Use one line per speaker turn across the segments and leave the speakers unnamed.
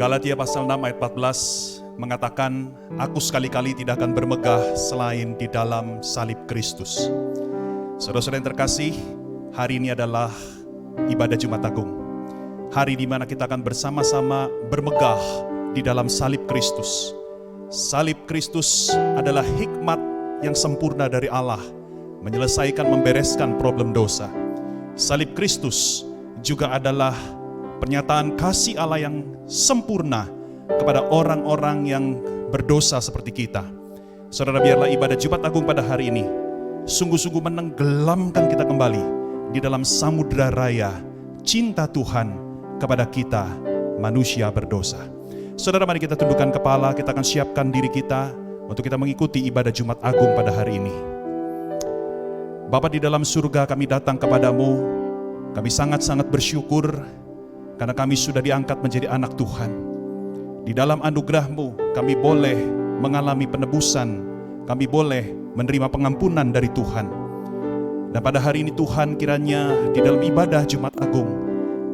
Galatia pasal 6 ayat 14 mengatakan, aku sekali-kali tidak akan bermegah selain di dalam salib Kristus. Saudara-saudara yang terkasih, hari ini adalah ibadah Jumat Agung. Hari di mana kita akan bersama-sama bermegah di dalam salib Kristus. Salib Kristus adalah hikmat yang sempurna dari Allah, menyelesaikan, membereskan problem dosa. Salib Kristus juga adalah pernyataan kasih Allah yang sempurna kepada orang-orang yang berdosa seperti kita. Saudara, biarlah ibadah Jumat Agung pada hari ini sungguh-sungguh menenggelamkan kita kembali di dalam samudera raya cinta Tuhan kepada kita manusia berdosa. Saudara, mari kita tundukkan kepala, kita akan siapkan diri kita untuk kita mengikuti ibadah Jumat Agung pada hari ini. Bapa di dalam surga, kami datang kepadamu, kami sangat-sangat bersyukur karena kami sudah diangkat menjadi anak Tuhan. Di dalam anugerah-Mu kami boleh mengalami penebusan, kami boleh menerima pengampunan dari Tuhan. Dan pada hari ini Tuhan, kiranya di dalam ibadah Jumat Agung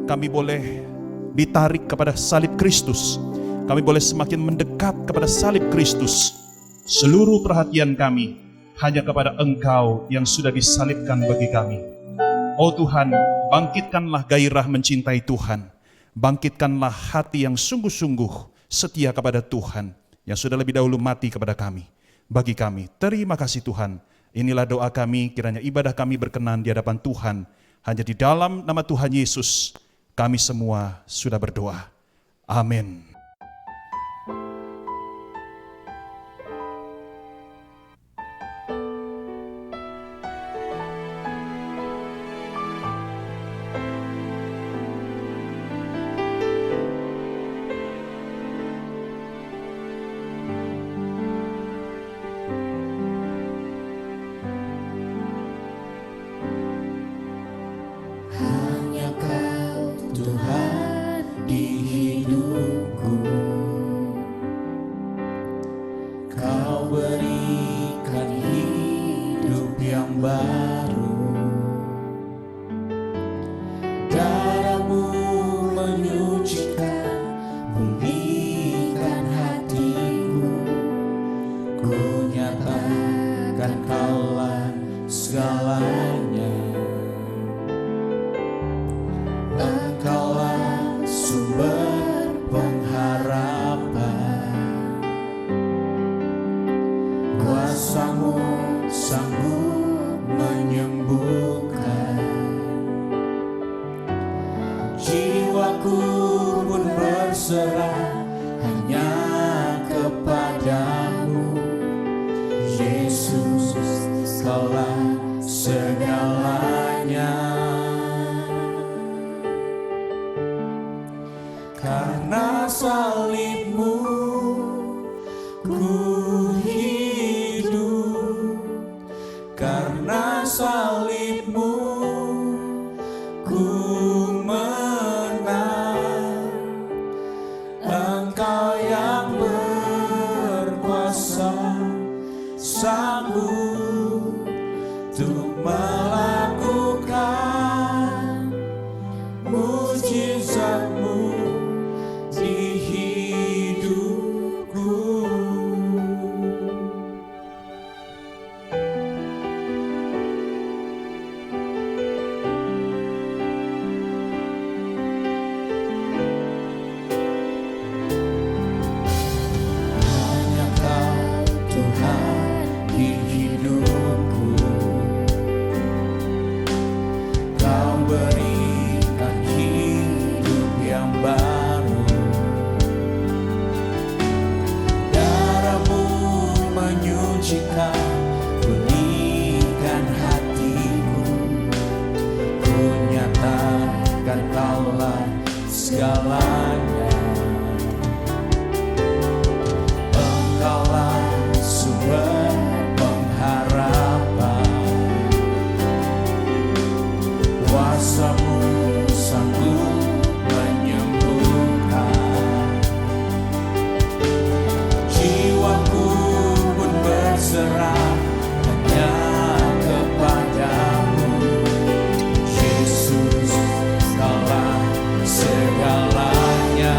kami boleh ditarik kepada salib Kristus. Kami boleh semakin mendekat kepada salib Kristus. Seluruh perhatian kami hanya kepada Engkau yang sudah disalibkan bagi kami. Oh Tuhan, bangkitkanlah gairah mencintai Tuhan. Bangkitkanlah hati yang sungguh-sungguh setia kepada Tuhan, yang sudah lebih dahulu mati kepada kami, bagi kami. Terima kasih Tuhan. Inilah doa kami, kiranya ibadah kami berkenan di hadapan Tuhan. Hanya di dalam nama Tuhan Yesus, kami semua sudah berdoa. Amin.
Segalanya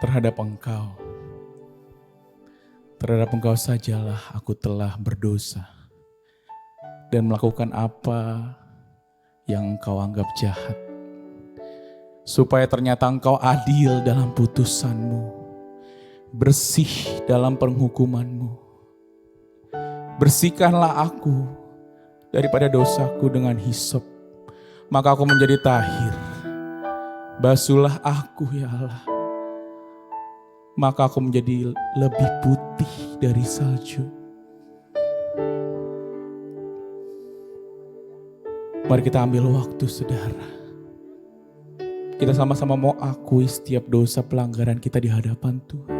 terhadap Engkau. Terhadap Engkau sajalah aku telah berdosa dan melakukan apa yang Engkau anggap jahat. Supaya ternyata Engkau adil dalam putusan-Mu, bersih dalam penghukuman-Mu. Bersihkanlah aku daripada dosaku dengan hisop, maka aku menjadi tahir. Basuhlah aku ya Allah, maka aku menjadi lebih putih dari salju. Mari kita ambil waktu saudara. Kita sama-sama mau akui setiap dosa pelanggaran kita di hadapan Tuhan.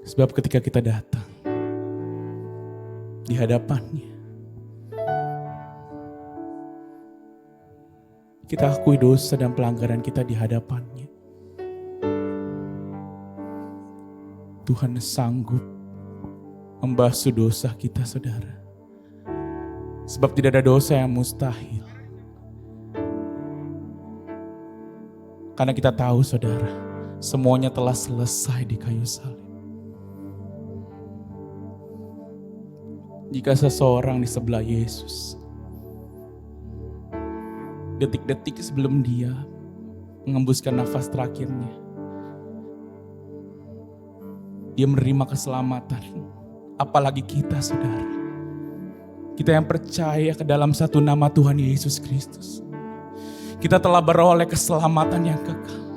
Sebab ketika kita datang di hadapannya, kita akui dosa dan pelanggaran kita di hadapannya. Tuhan sanggup membasuh dosa kita saudara. Sebab tidak ada dosa yang mustahil. Karena kita tahu saudara, semuanya telah selesai di kayu salib. Jika seseorang di sebelah Yesus, detik-detik sebelum dia mengembuskan nafas terakhirnya, dia menerima keselamatan. Apalagi kita saudara, kita yang percaya ke dalam satu nama Tuhan Yesus Kristus, kita telah beroleh keselamatan yang kekal.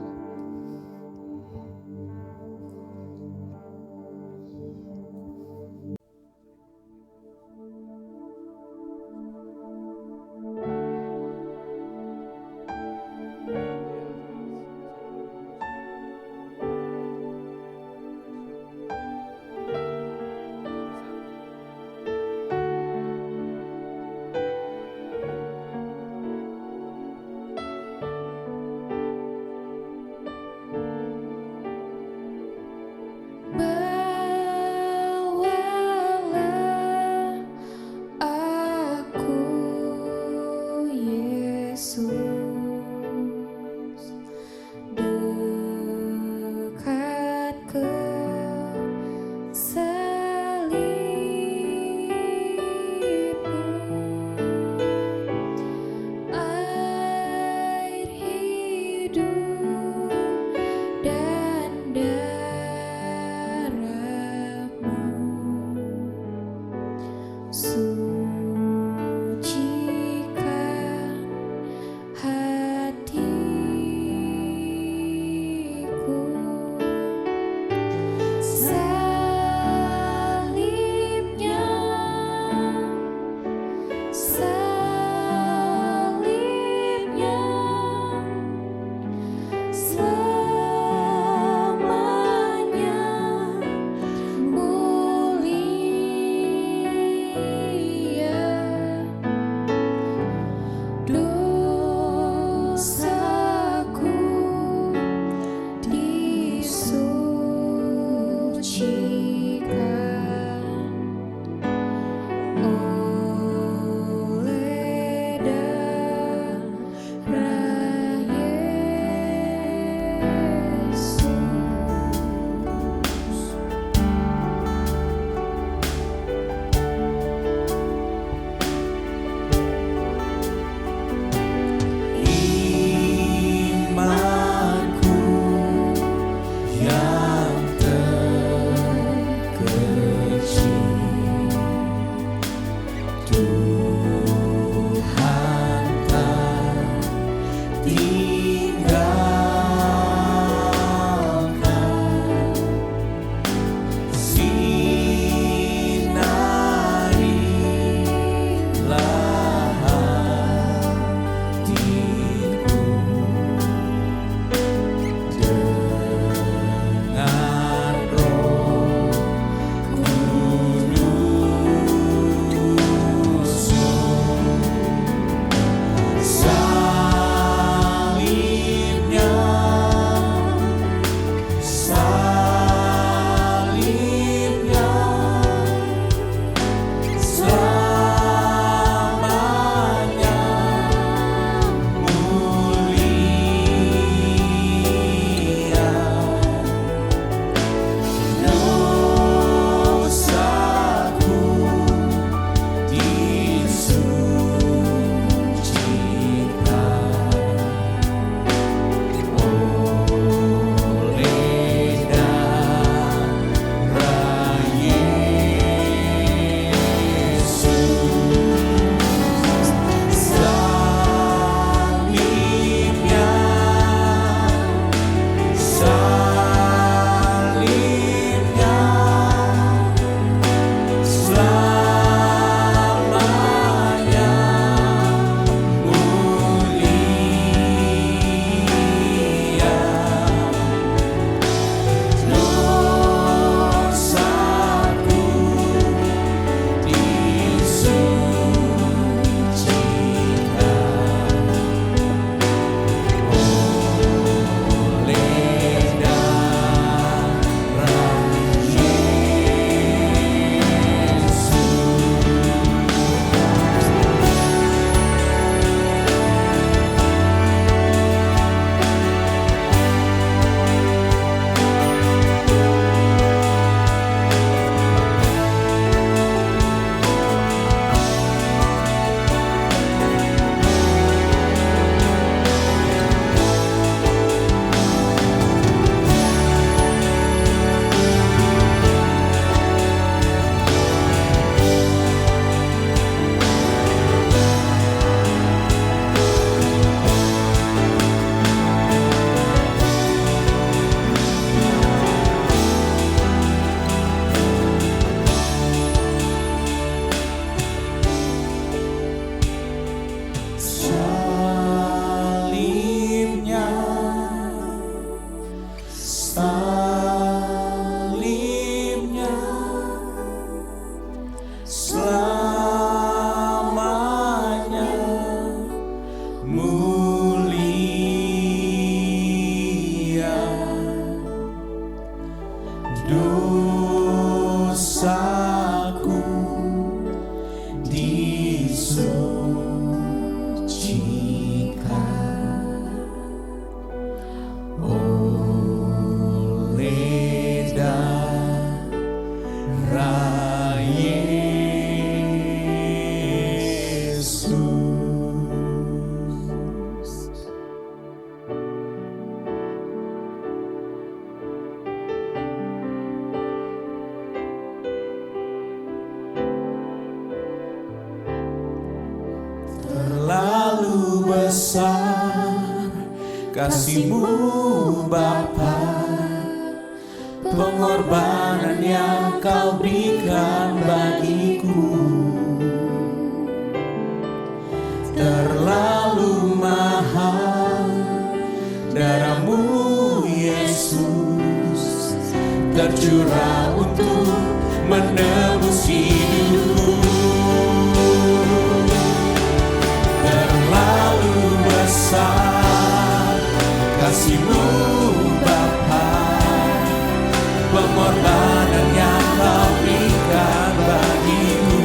dosaku disucikan oleh darah Yesus. Terlalu besar kasih-Mu Bapa, pengorbanan yang Kau berikan bagiku. Terlalu mahal darah-Mu Yesus, tercurah untuk menebus hidupku. Terlalu besar kasih-Mu Bapa, pengorbanan yang Kau berikan bagiku.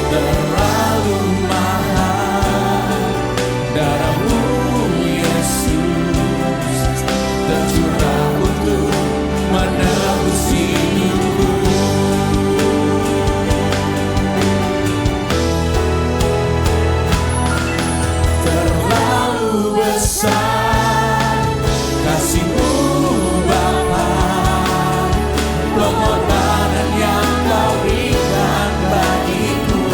Terlalu mahal darah-Mu Yesus, tercurah untuk menebus hidupku. Terlalu besar kasih-Mu Bapa, pengorbanan yang Kau berikan bagiku.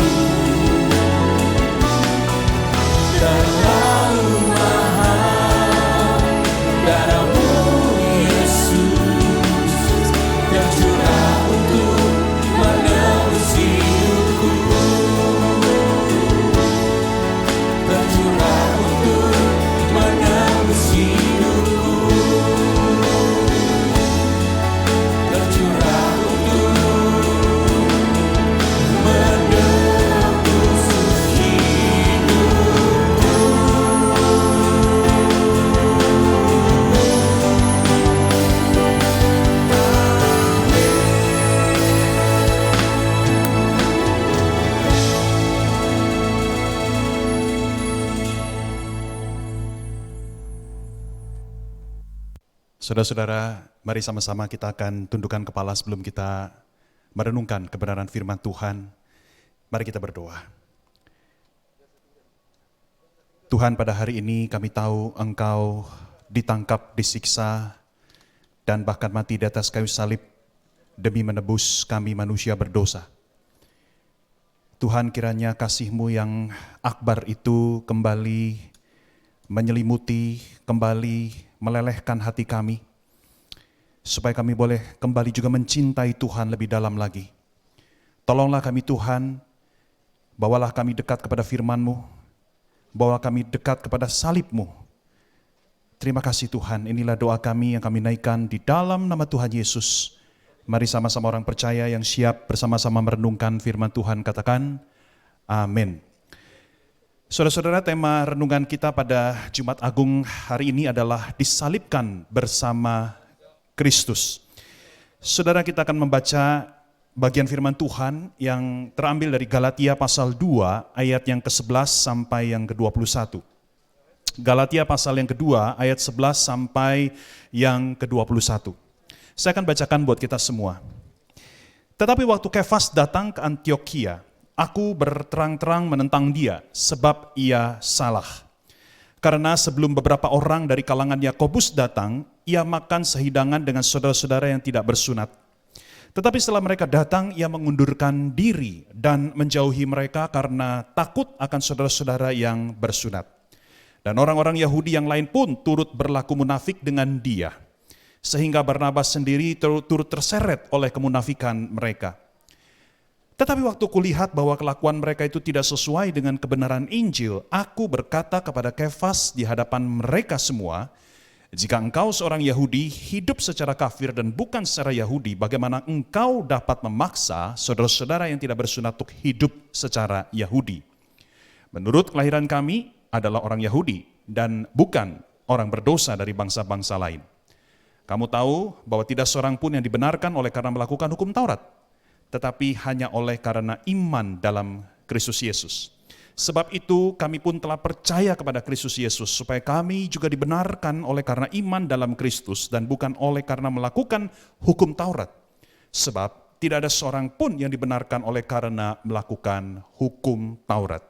Terlalu mahal darah-Mu Yesus, tercurah untuk menebus hidupku. Tercurah untuk menebus hidupku. Tercurah untuk menebus hidupku.
Saudara-saudara, mari sama-sama kita akan tundukkan kepala sebelum kita merenungkan kebenaran firman Tuhan. Mari kita berdoa. Tuhan, pada hari ini kami tahu Engkau ditangkap, disiksa, dan bahkan mati di atas kayu salib demi menebus kami manusia berdosa. Tuhan, kiranya kasih-Mu yang akbar itu kembali menyelimuti, kembali melelehkan hati kami, supaya kami boleh kembali juga mencintai Tuhan lebih dalam lagi. Tolonglah kami Tuhan, bawalah kami dekat kepada firman-Mu, bawa kami dekat kepada salib-Mu. Terima kasih Tuhan, inilah doa kami yang kami naikkan di dalam nama Tuhan Yesus. Mari sama-sama orang percaya yang siap bersama-sama merenungkan firman Tuhan, katakan amin. Saudara-saudara, tema renungan kita pada Jumat Agung hari ini adalah disalibkan bersama Kristus. Saudara, kita akan membaca bagian firman Tuhan yang terambil dari Galatia pasal 2 ayat yang ke-11 sampai yang ke-21. Galatia pasal yang kedua ayat 11 sampai yang ke-21. Saya akan bacakan buat kita semua. Tetapi waktu Kefas datang ke Antiokhia, aku berterang-terang menentang dia, sebab ia salah. Karena sebelum beberapa orang dari kalangan Yakobus datang, ia makan sehidangan dengan saudara-saudara yang tidak bersunat. Tetapi setelah mereka datang, ia mengundurkan diri dan menjauhi mereka karena takut akan saudara-saudara yang bersunat. Dan orang-orang Yahudi yang lain pun turut berlaku munafik dengan dia, sehingga Barnabas sendiri turut terseret oleh kemunafikan mereka. Tetapi waktu kulihat bahwa kelakuan mereka itu tidak sesuai dengan kebenaran Injil, aku berkata kepada Kefas di hadapan mereka semua, jika engkau seorang Yahudi hidup secara kafir dan bukan secara Yahudi, bagaimana engkau dapat memaksa saudara-saudara yang tidak bersunat untuk hidup secara Yahudi? Menurut kelahiran kami adalah orang Yahudi dan bukan orang berdosa dari bangsa-bangsa lain. Kamu tahu bahwa tidak seorang pun yang dibenarkan oleh karena melakukan hukum Taurat, tetapi hanya oleh karena iman dalam Kristus Yesus. Sebab itu kami pun telah percaya kepada Kristus Yesus, supaya kami juga dibenarkan oleh karena iman dalam Kristus dan bukan oleh karena melakukan hukum Taurat. Sebab tidak ada seorang pun yang dibenarkan oleh karena melakukan hukum Taurat.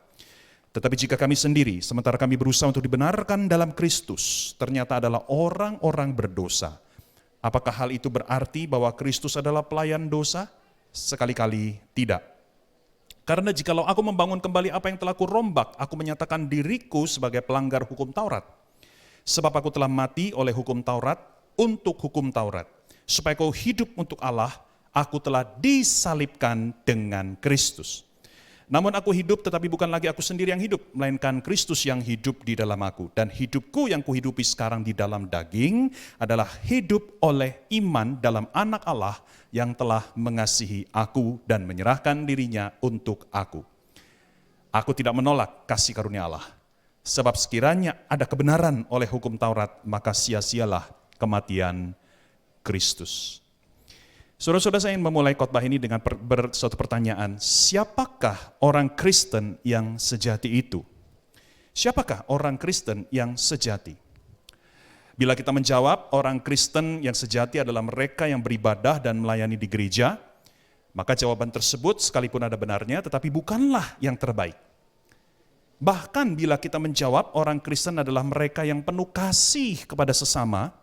Tetapi jika kami sendiri, sementara kami berusaha untuk dibenarkan dalam Kristus, ternyata adalah orang-orang berdosa, apakah hal itu berarti bahwa Kristus adalah pelayan dosa? Sekali-kali tidak. Karena jikalau aku membangun kembali apa yang telah kurombak, aku menyatakan diriku sebagai pelanggar hukum Taurat. Sebab aku telah mati oleh hukum Taurat untuk hukum Taurat. Supaya kau hidup untuk Allah, aku telah disalibkan dengan Kristus. Namun aku hidup, tetapi bukan lagi aku sendiri yang hidup, melainkan Kristus yang hidup di dalam aku. Dan hidupku yang kuhidupi sekarang di dalam daging adalah hidup oleh iman dalam Anak Allah yang telah mengasihi aku dan menyerahkan dirinya untuk aku. Aku tidak menolak kasih karunia Allah. Sebab sekiranya ada kebenaran oleh hukum Taurat, maka sia-sialah kematian Kristus. Saudara-saudara, saya ingin memulai khotbah ini dengan suatu pertanyaan. Siapakah orang Kristen yang sejati itu? Siapakah orang Kristen yang sejati? Bila kita menjawab orang Kristen yang sejati adalah mereka yang beribadah dan melayani di gereja, maka jawaban tersebut sekalipun ada benarnya tetapi bukanlah yang terbaik. Bahkan bila kita menjawab orang Kristen adalah mereka yang penuh kasih kepada sesama,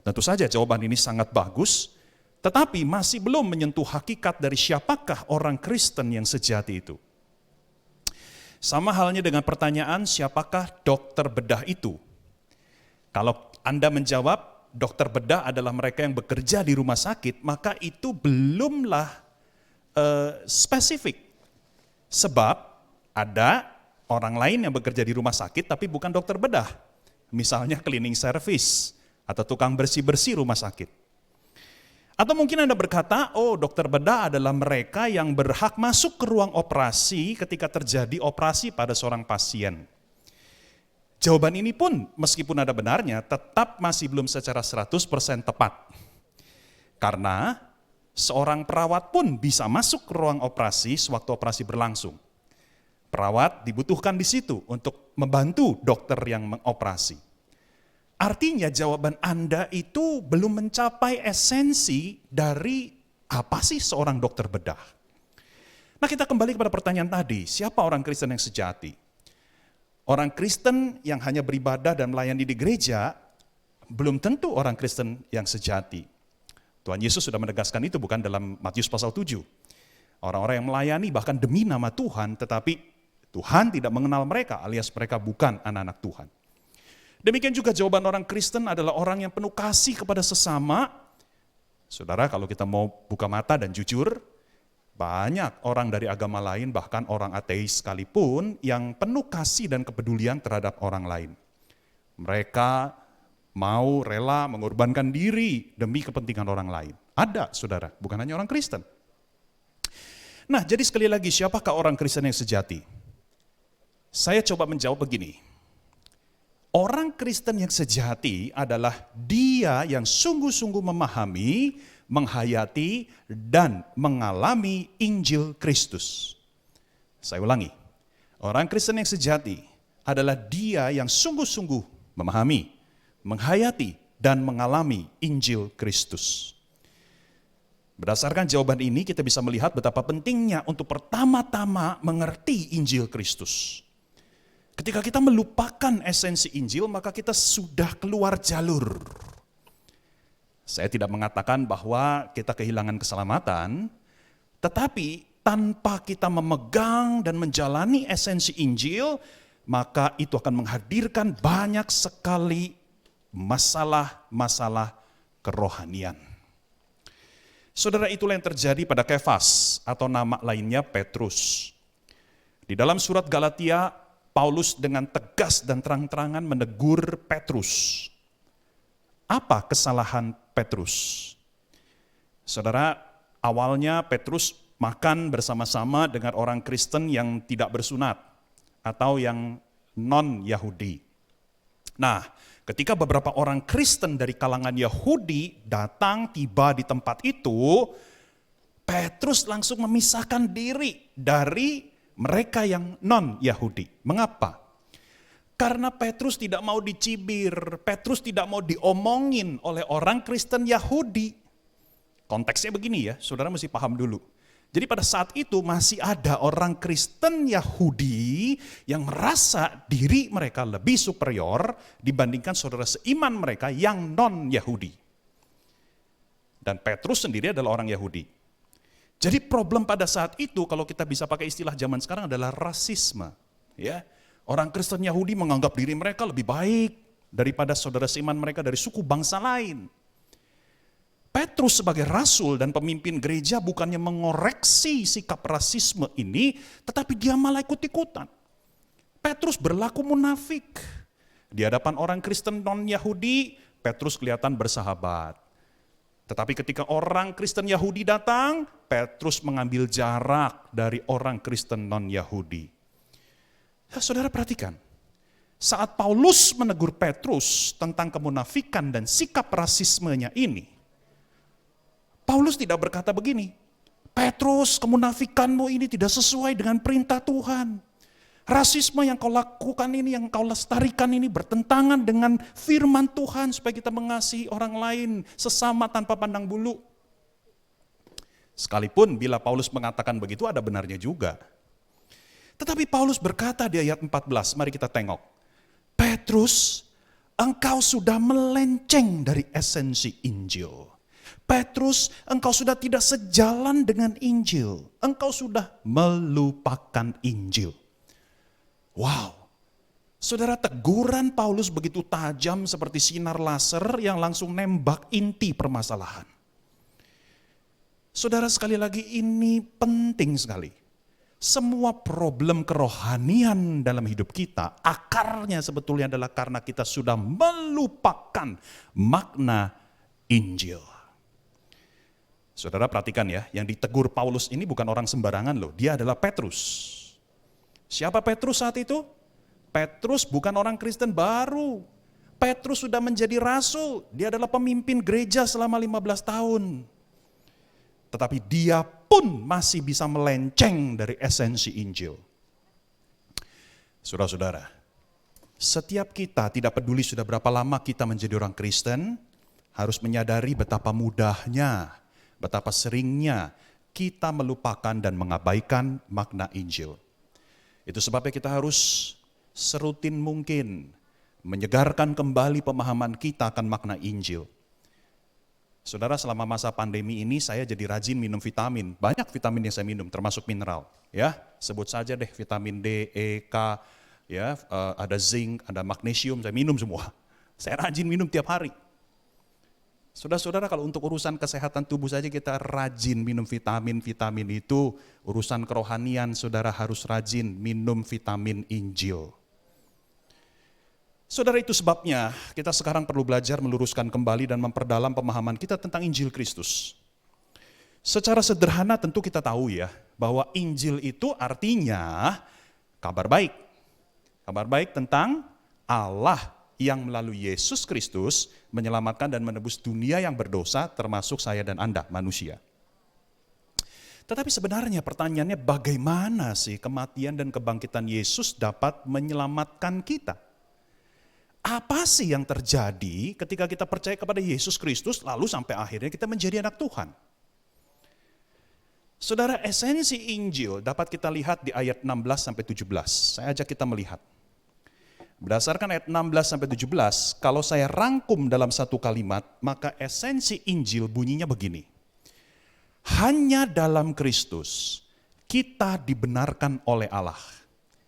tentu saja jawaban ini sangat bagus, tetapi masih belum menyentuh hakikat dari siapakah orang Kristen yang sejati itu. Sama halnya dengan pertanyaan siapakah dokter bedah itu. Kalau Anda menjawab dokter bedah adalah mereka yang bekerja di rumah sakit, maka itu belumlah spesifik. Sebab ada orang lain yang bekerja di rumah sakit tapi bukan dokter bedah. Misalnya cleaning service atau tukang bersih-bersih rumah sakit. Atau mungkin Anda berkata, oh dokter bedah adalah mereka yang berhak masuk ke ruang operasi ketika terjadi operasi pada seorang pasien. Jawaban ini pun meskipun ada benarnya tetap masih belum secara 100% tepat. Karena seorang perawat pun bisa masuk ke ruang operasi sewaktu operasi berlangsung. Perawat dibutuhkan di situ untuk membantu dokter yang mengoperasi. Artinya jawaban Anda itu belum mencapai esensi dari apa sih seorang dokter bedah. Nah, kita kembali kepada pertanyaan tadi, siapa orang Kristen yang sejati? Orang Kristen yang hanya beribadah dan melayani di gereja belum tentu orang Kristen yang sejati. Tuhan Yesus sudah menegaskan itu bukan dalam Matius pasal 7. Orang-orang yang melayani bahkan demi nama Tuhan, tetapi Tuhan tidak mengenal mereka alias mereka bukan anak-anak Tuhan. Demikian juga jawaban orang Kristen adalah orang yang penuh kasih kepada sesama. Saudara, kalau kita mau buka mata dan jujur, banyak orang dari agama lain, bahkan orang ateis sekalipun, yang penuh kasih dan kepedulian terhadap orang lain. Mereka mau rela mengorbankan diri demi kepentingan orang lain. Ada, saudara, bukan hanya orang Kristen. Nah, jadi sekali lagi, siapakah orang Kristen yang sejati? Saya coba menjawab begini. Orang Kristen yang sejati adalah dia yang sungguh-sungguh memahami, menghayati, dan mengalami Injil Kristus. Saya ulangi, orang Kristen yang sejati adalah dia yang sungguh-sungguh memahami, menghayati, dan mengalami Injil Kristus. Berdasarkan jawaban ini kita bisa melihat betapa pentingnya untuk pertama-tama mengerti Injil Kristus. Ketika kita melupakan esensi Injil, maka kita sudah keluar jalur. Saya tidak mengatakan bahwa kita kehilangan keselamatan, tetapi tanpa kita memegang dan menjalani esensi Injil, maka itu akan menghadirkan banyak sekali masalah-masalah kerohanian. Saudara, itulah yang terjadi pada Kefas atau nama lainnya Petrus. Di dalam surat Galatia, Paulus dengan tegas dan terang-terangan menegur Petrus. Apa kesalahan Petrus? Saudara, awalnya Petrus makan bersama-sama dengan orang Kristen yang tidak bersunat atau yang non-Yahudi. Nah, Ketika beberapa orang Kristen dari kalangan Yahudi datang tiba di tempat itu, Petrus langsung memisahkan diri dari mereka yang non-Yahudi. Mengapa? Karena Petrus tidak mau dicibir, Petrus tidak mau diomongin oleh orang Kristen Yahudi. Konteksnya begini ya, saudara mesti paham dulu. Jadi pada saat itu masih ada orang Kristen Yahudi yang merasa diri mereka lebih superior dibandingkan saudara seiman mereka yang non-Yahudi. Dan Petrus sendiri adalah orang Yahudi. Jadi problem pada saat itu kalau kita bisa pakai istilah zaman sekarang adalah rasisme. Ya, orang Kristen Yahudi menganggap diri mereka lebih baik daripada saudara seiman mereka dari suku bangsa lain. Petrus sebagai rasul dan pemimpin gereja bukannya mengoreksi sikap rasisme ini, tetapi dia malah ikut-ikutan. Petrus berlaku munafik. Di hadapan orang Kristen non-Yahudi, Petrus kelihatan bersahabat. Tetapi ketika orang Kristen Yahudi datang, Petrus mengambil jarak dari orang Kristen non-Yahudi. Ya, saudara perhatikan, saat Paulus menegur Petrus tentang kemunafikan dan sikap rasismenya ini, Paulus tidak berkata begini, Petrus, kemunafikanmu ini tidak sesuai dengan perintah Tuhan. Rasisme yang kau lakukan ini, yang kau lestarikan ini bertentangan dengan firman Tuhan supaya kita mengasihi orang lain sesama tanpa pandang bulu. Sekalipun bila Paulus mengatakan begitu ada benarnya juga. Tetapi Paulus berkata di ayat 14, mari kita tengok. Petrus, engkau sudah melenceng dari esensi Injil. Petrus, engkau sudah tidak sejalan dengan Injil. Engkau sudah melupakan Injil. Wow. Saudara, teguran Paulus begitu tajam seperti sinar laser yang langsung nembak inti permasalahan. Saudara, sekali lagi ini penting sekali. Semua problem kerohanian dalam hidup kita, akarnya sebetulnya adalah karena kita sudah melupakan makna Injil. Saudara perhatikan ya, yang ditegur Paulus ini bukan orang sembarangan loh, dia adalah Petrus. Siapa Petrus saat itu? Petrus bukan orang Kristen baru. Petrus sudah menjadi rasul, dia adalah pemimpin gereja selama 15 tahun. Tetapi dia pun masih bisa melenceng dari esensi Injil. Saudara-saudara, setiap kita, tidak peduli sudah berapa lama kita menjadi orang Kristen, harus menyadari betapa mudahnya, betapa seringnya kita melupakan dan mengabaikan makna Injil. Itu sebabnya kita harus serutin mungkin menyegarkan kembali pemahaman kita akan makna Injil. Saudara, selama masa pandemi ini saya jadi rajin minum vitamin. Banyak vitamin yang saya minum, termasuk mineral. Ya, sebut saja deh vitamin D, E, K, ya, ada zinc, ada magnesium, saya minum semua. Saya rajin minum tiap hari. Saudara-saudara, kalau untuk urusan kesehatan tubuh saja kita rajin minum vitamin itu, urusan kerohanian saudara harus rajin minum vitamin Injil. Saudara, itu sebabnya kita sekarang perlu belajar meluruskan kembali dan memperdalam pemahaman kita tentang Injil Kristus. Secara sederhana tentu kita tahu ya, bahwa Injil itu artinya kabar baik. Kabar baik tentang Allah yang melalui Yesus Kristus menyelamatkan dan menebus dunia yang berdosa termasuk saya dan Anda, manusia. Tetapi sebenarnya pertanyaannya bagaimana sih kematian dan kebangkitan Yesus dapat menyelamatkan kita? Apa sih yang terjadi ketika kita percaya kepada Yesus Kristus lalu sampai akhirnya kita menjadi anak Tuhan? Saudara, esensi Injil dapat kita lihat di ayat 16-17. Saya ajak kita melihat. Berdasarkan ayat 16-17, kalau saya rangkum dalam satu kalimat, maka esensi Injil bunyinya begini. Hanya dalam Kristus kita dibenarkan oleh Allah.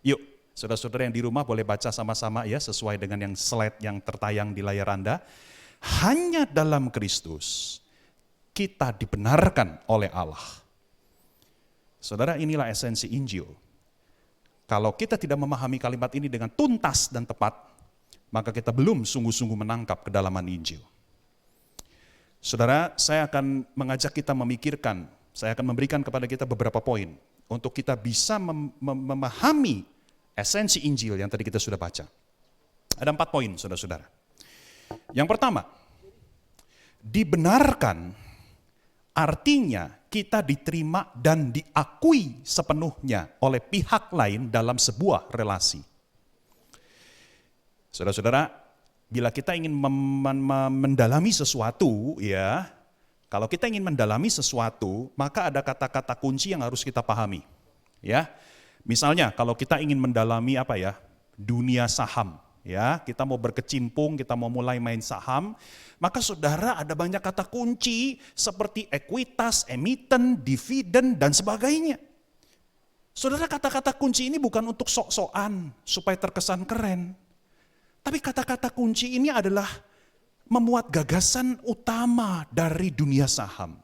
Yuk, saudara-saudara yang di rumah boleh baca sama-sama ya, sesuai dengan yang slide yang tertayang di layar Anda. Hanya dalam Kristus kita dibenarkan oleh Allah. Saudara, inilah esensi Injil. Kalau kita tidak memahami kalimat ini dengan tuntas dan tepat, maka kita belum sungguh-sungguh menangkap kedalaman Injil. Saudara, saya akan mengajak kita memikirkan, saya akan memberikan kepada kita beberapa poin untuk kita bisa memahami esensi Injil yang tadi kita sudah baca. Ada 4 poin, saudara-saudara. Yang pertama, dibenarkan artinya kita diterima dan diakui sepenuhnya oleh pihak lain dalam sebuah relasi. Saudara-saudara, bila kita ingin mendalami sesuatu, ya, kalau kita ingin mendalami sesuatu, maka ada kata-kata kunci yang harus kita pahami. Ya, misalnya kalau kita ingin mendalami dunia saham, ya, kita mau berkecimpung, kita mau mulai main saham, maka saudara ada banyak kata kunci seperti ekuitas, emiten, dividen, dan sebagainya. Saudara, kata-kata kunci ini bukan untuk sok-sokan supaya terkesan keren. Tapi kata-kata kunci ini adalah memuat gagasan utama dari dunia saham.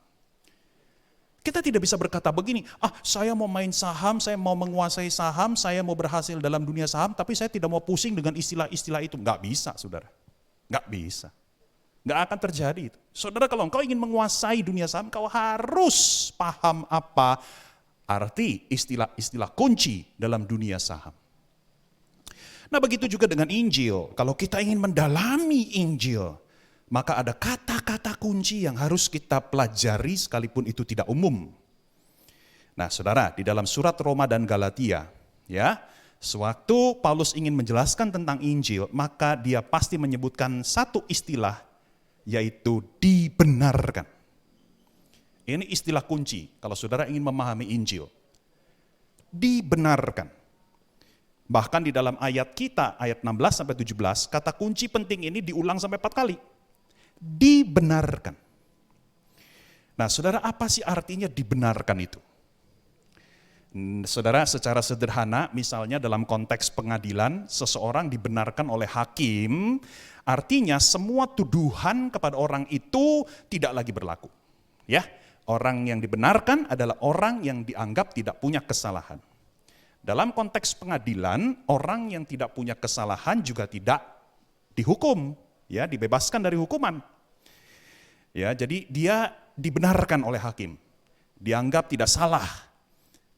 Kita tidak bisa berkata begini, saya mau main saham, saya mau menguasai saham, saya mau berhasil dalam dunia saham, tapi saya tidak mau pusing dengan istilah-istilah itu. Nggak bisa, saudara. Nggak bisa. Nggak akan terjadi itu. Saudara, kalau engkau ingin menguasai dunia saham, kau harus paham apa arti istilah-istilah kunci dalam dunia saham. Nah, begitu juga dengan Injil. Kalau kita ingin mendalami Injil, maka ada kata-kata kunci yang harus kita pelajari sekalipun itu tidak umum. Nah, saudara, di dalam surat Roma dan Galatia, ya, sewaktu Paulus ingin menjelaskan tentang Injil, maka dia pasti menyebutkan satu istilah, yaitu dibenarkan. Ini istilah kunci kalau saudara ingin memahami Injil. Dibenarkan. Bahkan di dalam ayat kita, ayat 16-17, kata kunci penting ini diulang sampai 4 kali. Dibenarkan. Nah, saudara, apa sih artinya dibenarkan itu? Saudara, secara sederhana, misalnya dalam konteks pengadilan, seseorang dibenarkan oleh hakim, artinya semua tuduhan kepada orang itu tidak lagi berlaku. Ya, orang yang dibenarkan adalah orang yang dianggap tidak punya kesalahan. Dalam konteks pengadilan, orang yang tidak punya kesalahan juga tidak dihukum, ya, dibebaskan dari hukuman. Ya, jadi dia dibenarkan oleh hakim. Dianggap tidak salah.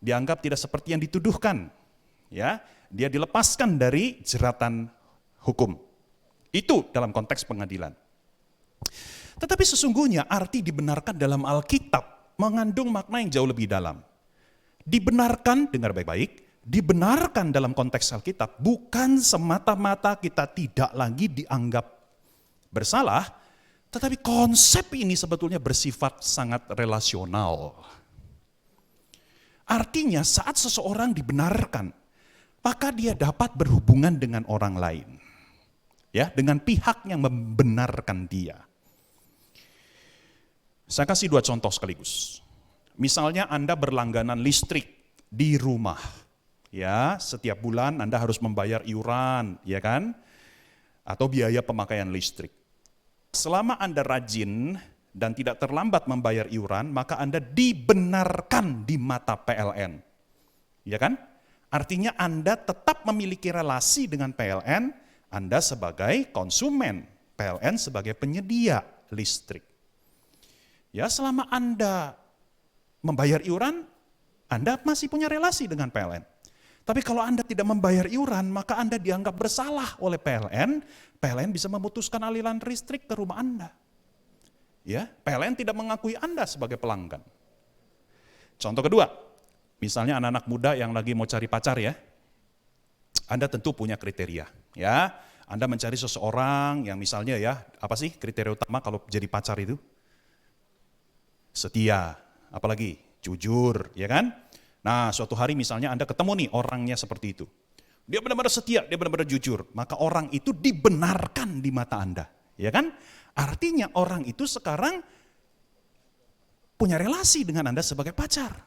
Dianggap tidak seperti yang dituduhkan. Ya, dia dilepaskan dari jeratan hukum. Itu dalam konteks pengadilan. Tetapi sesungguhnya arti dibenarkan dalam Alkitab mengandung makna yang jauh lebih dalam. Dibenarkan, dengar baik-baik, dibenarkan dalam konteks Alkitab bukan semata-mata kita tidak lagi dianggap bersalah, tetapi konsep ini sebetulnya bersifat sangat relasional. Artinya saat seseorang dibenarkan, maka dia dapat berhubungan dengan orang lain. Ya, dengan pihak yang membenarkan dia. Saya kasih 2 contoh sekaligus. Misalnya Anda berlangganan listrik di rumah. Ya, setiap bulan Anda harus membayar iuran, ya kan? Atau biaya pemakaian listrik. Selama Anda rajin dan tidak terlambat membayar iuran, maka Anda dibenarkan di mata PLN. Ya kan? Artinya Anda tetap memiliki relasi dengan PLN, Anda sebagai konsumen, PLN sebagai penyedia listrik. Ya, selama Anda membayar iuran, Anda masih punya relasi dengan PLN. Tapi kalau Anda tidak membayar iuran, maka Anda dianggap bersalah oleh PLN. PLN bisa memutuskan aliran listrik ke rumah Anda. Ya, PLN tidak mengakui Anda sebagai pelanggan. Contoh kedua, misalnya anak-anak muda yang lagi mau cari pacar, ya. Anda tentu punya kriteria, ya. Anda mencari seseorang yang misalnya, ya, apa sih kriteria utama kalau jadi pacar itu? Setia, apalagi jujur, ya kan? Nah, suatu hari misalnya Anda ketemu nih orangnya seperti itu. Dia benar-benar setia, dia benar-benar jujur. Maka orang itu dibenarkan di mata Anda. Ya kan? Artinya orang itu sekarang punya relasi dengan Anda sebagai pacar.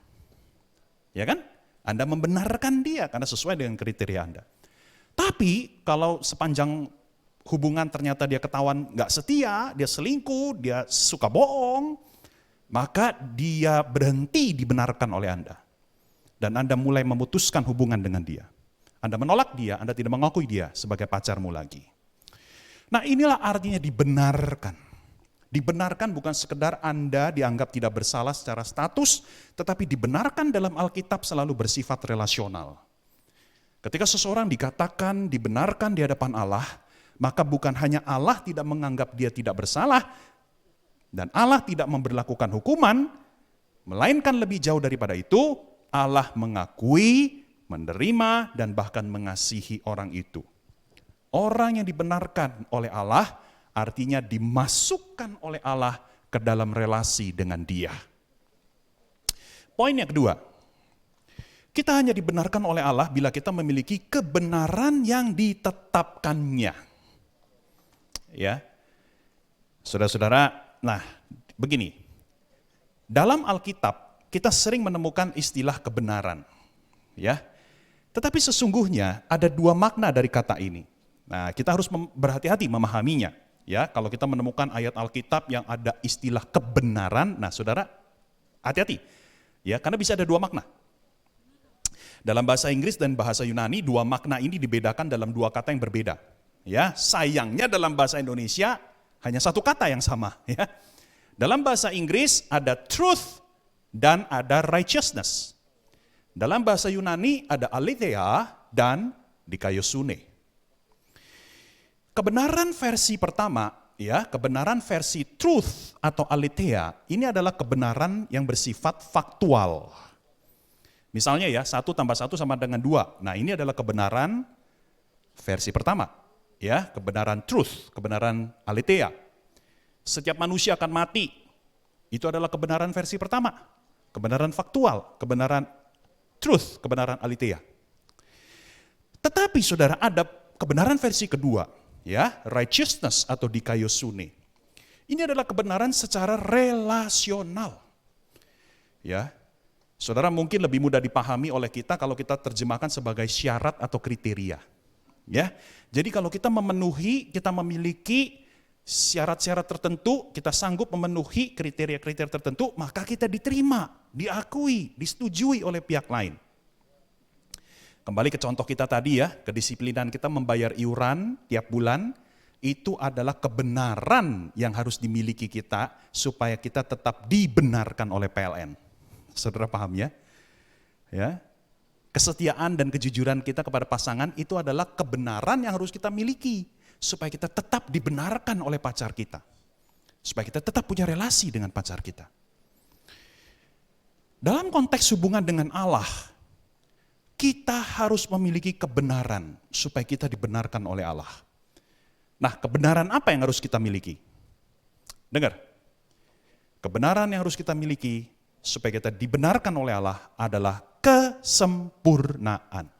Ya kan? Anda membenarkan dia karena sesuai dengan kriteria Anda. Tapi kalau sepanjang hubungan ternyata dia ketahuan nggak setia, dia selingkuh, dia suka bohong, maka dia berhenti dibenarkan oleh Anda. Dan Anda mulai memutuskan hubungan dengan dia. Anda menolak dia, Anda tidak mengakui dia sebagai pacarmu lagi. Nah, inilah artinya dibenarkan. Dibenarkan bukan sekedar Anda dianggap tidak bersalah secara status, tetapi dibenarkan dalam Alkitab selalu bersifat relasional. Ketika seseorang dikatakan dibenarkan di hadapan Allah, Maka bukan hanya Allah tidak menganggap dia tidak bersalah, dan Allah tidak memberlakukan hukuman, melainkan lebih jauh daripada itu, Allah mengakui, menerima, dan bahkan mengasihi orang itu. Orang yang dibenarkan oleh Allah artinya dimasukkan oleh Allah ke dalam relasi dengan Dia. Poin yang kedua, kita hanya dibenarkan oleh Allah bila kita memiliki kebenaran yang ditetapkannya. Ya, saudara-saudara, nah begini, dalam Alkitab kita sering menemukan istilah kebenaran, ya. Tetapi sesungguhnya ada dua makna dari kata ini. Nah, kita harus berhati-hati memahaminya. Ya, kalau kita menemukan ayat Alkitab yang ada istilah kebenaran, nah saudara, hati-hati. Ya, karena bisa ada dua makna. Dalam bahasa Inggris dan bahasa Yunani, dua makna ini dibedakan dalam dua kata yang berbeda. Ya, sayangnya dalam bahasa Indonesia hanya satu kata yang sama. Ya. Dalam bahasa Inggris ada truth dan ada righteousness. Dalam bahasa Yunani ada aletheia dan dikaiosune. Kebenaran versi pertama, ya, kebenaran versi truth atau aletheia, ini adalah kebenaran yang bersifat faktual. Misalnya ya, 1 tambah 1 sama dengan 2. Nah, ini adalah kebenaran versi pertama, ya, kebenaran truth, kebenaran aletheia. Setiap manusia akan mati. Itu adalah kebenaran versi pertama, kebenaran faktual, kebenaran truth, kebenaran aletheia. Tetapi saudara, ada kebenaran versi kedua, ya, righteousness atau dikaiosune. Ini adalah kebenaran secara relasional. Ya. Saudara, mungkin lebih mudah dipahami oleh kita kalau kita terjemahkan sebagai syarat atau kriteria. Ya. Jadi kalau kita memenuhi, kita memiliki syarat-syarat tertentu, kita sanggup memenuhi kriteria-kriteria tertentu, maka kita diterima, diakui, disetujui oleh pihak lain. Kembali ke contoh kita tadi ya, kedisiplinan kita membayar iuran tiap bulan, itu adalah kebenaran yang harus dimiliki kita supaya kita tetap dibenarkan oleh PLN. Saudara paham ya? Ya. Kesetiaan dan kejujuran kita kepada pasangan itu adalah kebenaran yang harus kita miliki supaya kita tetap dibenarkan oleh pacar kita. Supaya kita tetap punya relasi dengan pacar kita. Dalam konteks hubungan dengan Allah, kita harus memiliki kebenaran supaya kita dibenarkan oleh Allah. Nah, kebenaran apa yang harus kita miliki? Dengar, kebenaran yang harus kita miliki supaya kita dibenarkan oleh Allah adalah kesempurnaan.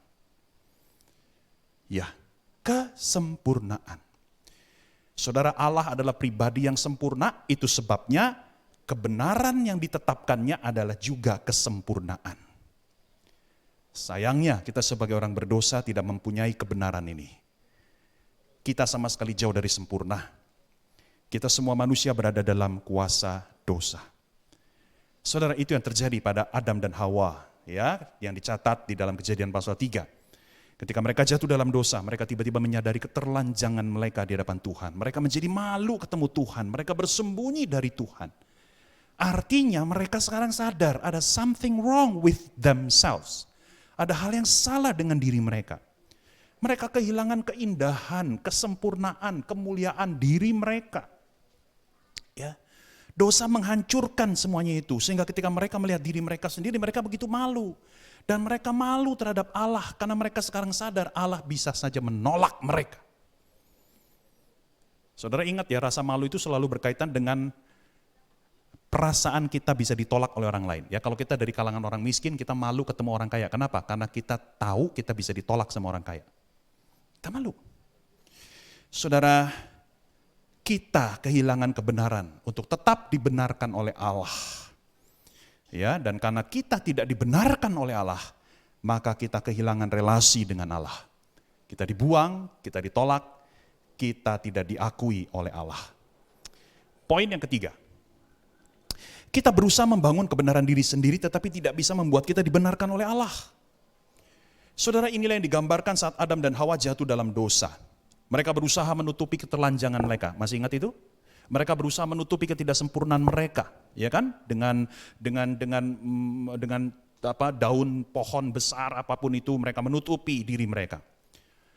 Ya, kesempurnaan. Saudara, Allah adalah pribadi yang sempurna, itu sebabnya kebenaran yang ditetapkannya adalah juga kesempurnaan. Sayangnya kita sebagai orang berdosa tidak mempunyai kebenaran ini. Kita sama sekali jauh dari sempurna. Kita semua manusia berada dalam kuasa dosa. Saudara, itu yang terjadi pada Adam dan Hawa, ya, yang dicatat di dalam Kejadian pasal 3. Ketika mereka jatuh dalam dosa, mereka tiba-tiba menyadari keterlanjangan mereka di hadapan Tuhan. Mereka menjadi malu ketemu Tuhan, mereka bersembunyi dari Tuhan. Artinya mereka sekarang sadar ada something wrong with themselves. Ada hal yang salah dengan diri mereka. Mereka kehilangan keindahan, kesempurnaan, kemuliaan diri mereka. Ya. Dosa menghancurkan semuanya itu, sehingga ketika mereka melihat diri mereka sendiri, mereka begitu malu. Dan mereka malu terhadap Allah, karena mereka sekarang sadar Allah bisa saja menolak mereka. Saudara ingat ya, rasa malu itu selalu berkaitan dengan perasaan kita bisa ditolak oleh orang lain. Ya, kalau kita dari kalangan orang miskin, kita malu ketemu orang kaya. Kenapa? Karena kita tahu kita bisa ditolak sama orang kaya. Kita malu. Saudara, kita kehilangan kebenaran untuk tetap dibenarkan oleh Allah. Ya, dan karena kita tidak dibenarkan oleh Allah, maka kita kehilangan relasi dengan Allah. Kita dibuang, kita ditolak, kita tidak diakui oleh Allah. Poin yang ketiga. Kita berusaha membangun kebenaran diri sendiri tetapi tidak bisa membuat kita dibenarkan oleh Allah. Saudara, inilah yang digambarkan saat Adam dan Hawa jatuh dalam dosa. Mereka berusaha menutupi keterlanjangan mereka. Masih ingat itu? Mereka berusaha menutupi ketidaksempurnaan mereka, ya kan? Dengan daun pohon besar apapun itu mereka menutupi diri mereka.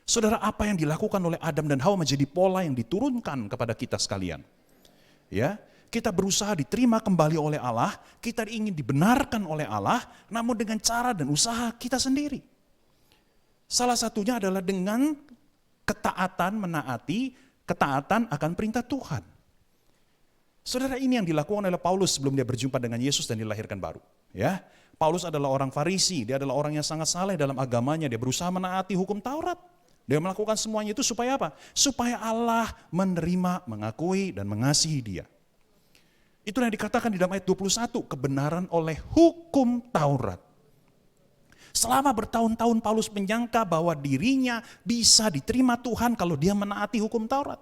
Saudara, apa yang dilakukan oleh Adam dan Hawa menjadi pola yang diturunkan kepada kita sekalian. Ya, kita berusaha diterima kembali oleh Allah, kita ingin dibenarkan oleh Allah, namun dengan cara dan usaha kita sendiri. Salah satunya adalah dengan ketaatan menaati, ketaatan akan perintah Tuhan. Saudara, ini yang dilakukan oleh Paulus sebelum dia berjumpa dengan Yesus dan dilahirkan baru. Ya, Paulus adalah orang Farisi, dia adalah orang yang sangat saleh dalam agamanya, dia berusaha menaati hukum Taurat. Dia melakukan semuanya itu supaya apa? Supaya Allah menerima, mengakui, dan mengasihi dia. Itulah yang dikatakan di dalam ayat 21, kebenaran oleh hukum Taurat. Selama bertahun-tahun Paulus menyangka bahwa dirinya bisa diterima Tuhan kalau dia menaati hukum Taurat.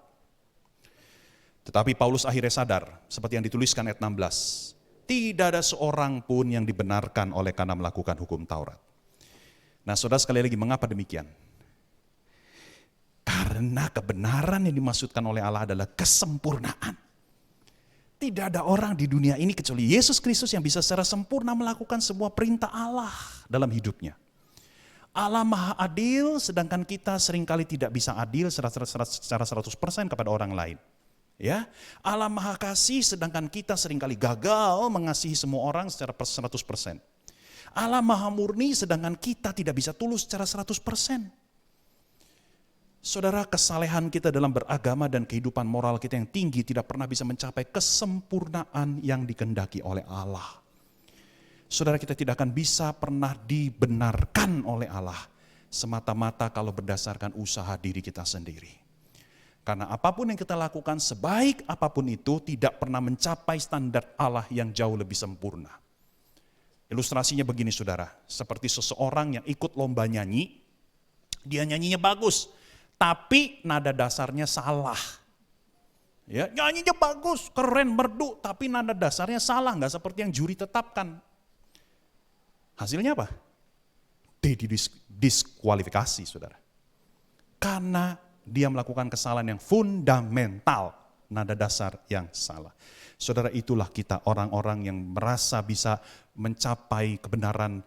Tetapi Paulus akhirnya sadar, seperti yang dituliskan ayat 16, tidak ada seorang pun yang dibenarkan oleh karena melakukan hukum Taurat. Nah, saudara, sekali lagi, mengapa demikian? Karena kebenaran yang dimaksudkan oleh Allah adalah kesempurnaan. Tidak ada orang di dunia ini kecuali Yesus Kristus yang bisa secara sempurna melakukan semua perintah Allah dalam hidupnya. Allah Maha Adil, sedangkan kita seringkali tidak bisa adil secara 100% kepada orang lain. Ya, Allah Maha Kasih, sedangkan kita seringkali gagal mengasihi semua orang secara 100%. Allah Maha Murni, sedangkan kita tidak bisa tulus secara 100%. Saudara, kesalehan kita dalam beragama dan kehidupan moral kita yang tinggi tidak pernah bisa mencapai kesempurnaan yang dikehendaki oleh Allah. Saudara, kita tidak akan bisa pernah dibenarkan oleh Allah semata-mata kalau berdasarkan usaha diri kita sendiri. Karena apapun yang kita lakukan, sebaik apapun itu, tidak pernah mencapai standar Allah yang jauh lebih sempurna. Ilustrasinya begini, saudara, seperti seseorang yang ikut lomba nyanyi, dia nyanyinya bagus, tapi nada dasarnya salah. Ya, nyanyinya bagus, keren, merdu, tapi nada dasarnya salah, nggak seperti yang juri tetapkan. Hasilnya apa? Diskualifikasi, saudara. Karena dia melakukan kesalahan yang fundamental, nada dasar yang salah. Saudara, itulah kita orang-orang yang merasa bisa mencapai kebenaran,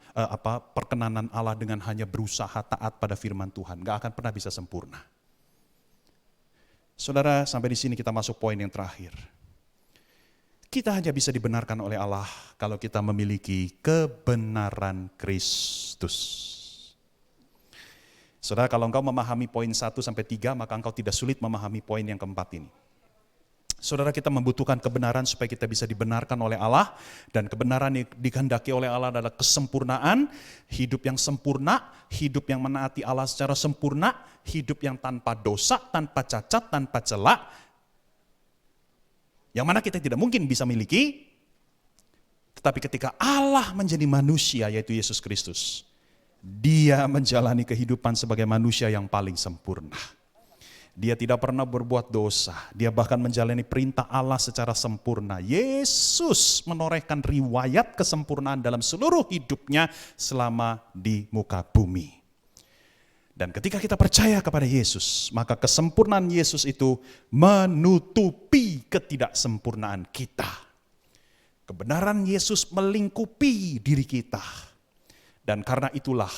perkenanan Allah dengan hanya berusaha taat pada firman Tuhan. Gak akan pernah bisa sempurna. Saudara, sampai di sini kita masuk poin yang terakhir. Kita hanya bisa dibenarkan oleh Allah kalau kita memiliki kebenaran Kristus. Saudara, kalau engkau memahami poin 1-3, maka engkau tidak sulit memahami poin yang keempat ini. Saudara, kita membutuhkan kebenaran supaya kita bisa dibenarkan oleh Allah, dan kebenaran yang dikehendaki oleh Allah adalah kesempurnaan, hidup yang sempurna, hidup yang menaati Allah secara sempurna, hidup yang tanpa dosa, tanpa cacat, tanpa celak, yang mana kita tidak mungkin bisa miliki. Tetapi ketika Allah menjadi manusia, yaitu Yesus Kristus, Dia menjalani kehidupan sebagai manusia yang paling sempurna. Dia tidak pernah berbuat dosa. Dia bahkan menjalani perintah Allah secara sempurna. Yesus menorehkan riwayat kesempurnaan dalam seluruh hidupnya selama di muka bumi. Dan ketika kita percaya kepada Yesus, maka kesempurnaan Yesus itu menutupi ketidaksempurnaan kita. Kebenaran Yesus melingkupi diri kita. Dan karena itulah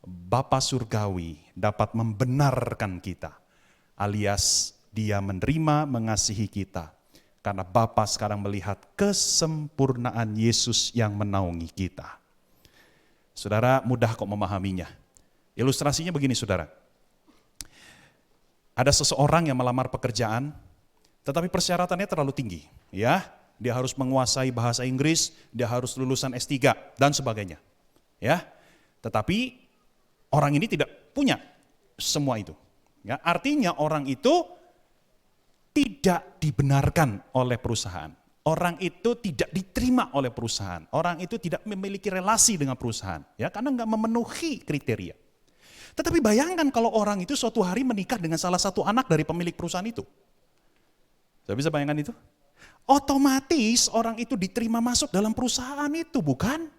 Bapa Surgawi dapat membenarkan kita, alias Dia menerima, mengasihi kita. Karena Bapa sekarang melihat kesempurnaan Yesus yang menaungi kita. Saudara, mudah kok memahaminya. Ilustrasinya begini, saudara. Ada seseorang yang melamar pekerjaan, tetapi persyaratannya terlalu tinggi. Ya, dia harus menguasai bahasa Inggris, dia harus lulusan S3, dan sebagainya. Ya, tetapi orang ini tidak punya semua itu. Ya, artinya orang itu tidak dibenarkan oleh perusahaan. Orang itu tidak diterima oleh perusahaan. Orang itu tidak memiliki relasi dengan perusahaan. Ya, karena nggak memenuhi kriteria. Tetapi bayangkan kalau orang itu suatu hari menikah dengan salah satu anak dari pemilik perusahaan itu. Saya bisa bayangkan itu? Otomatis orang itu diterima masuk dalam perusahaan itu, bukan?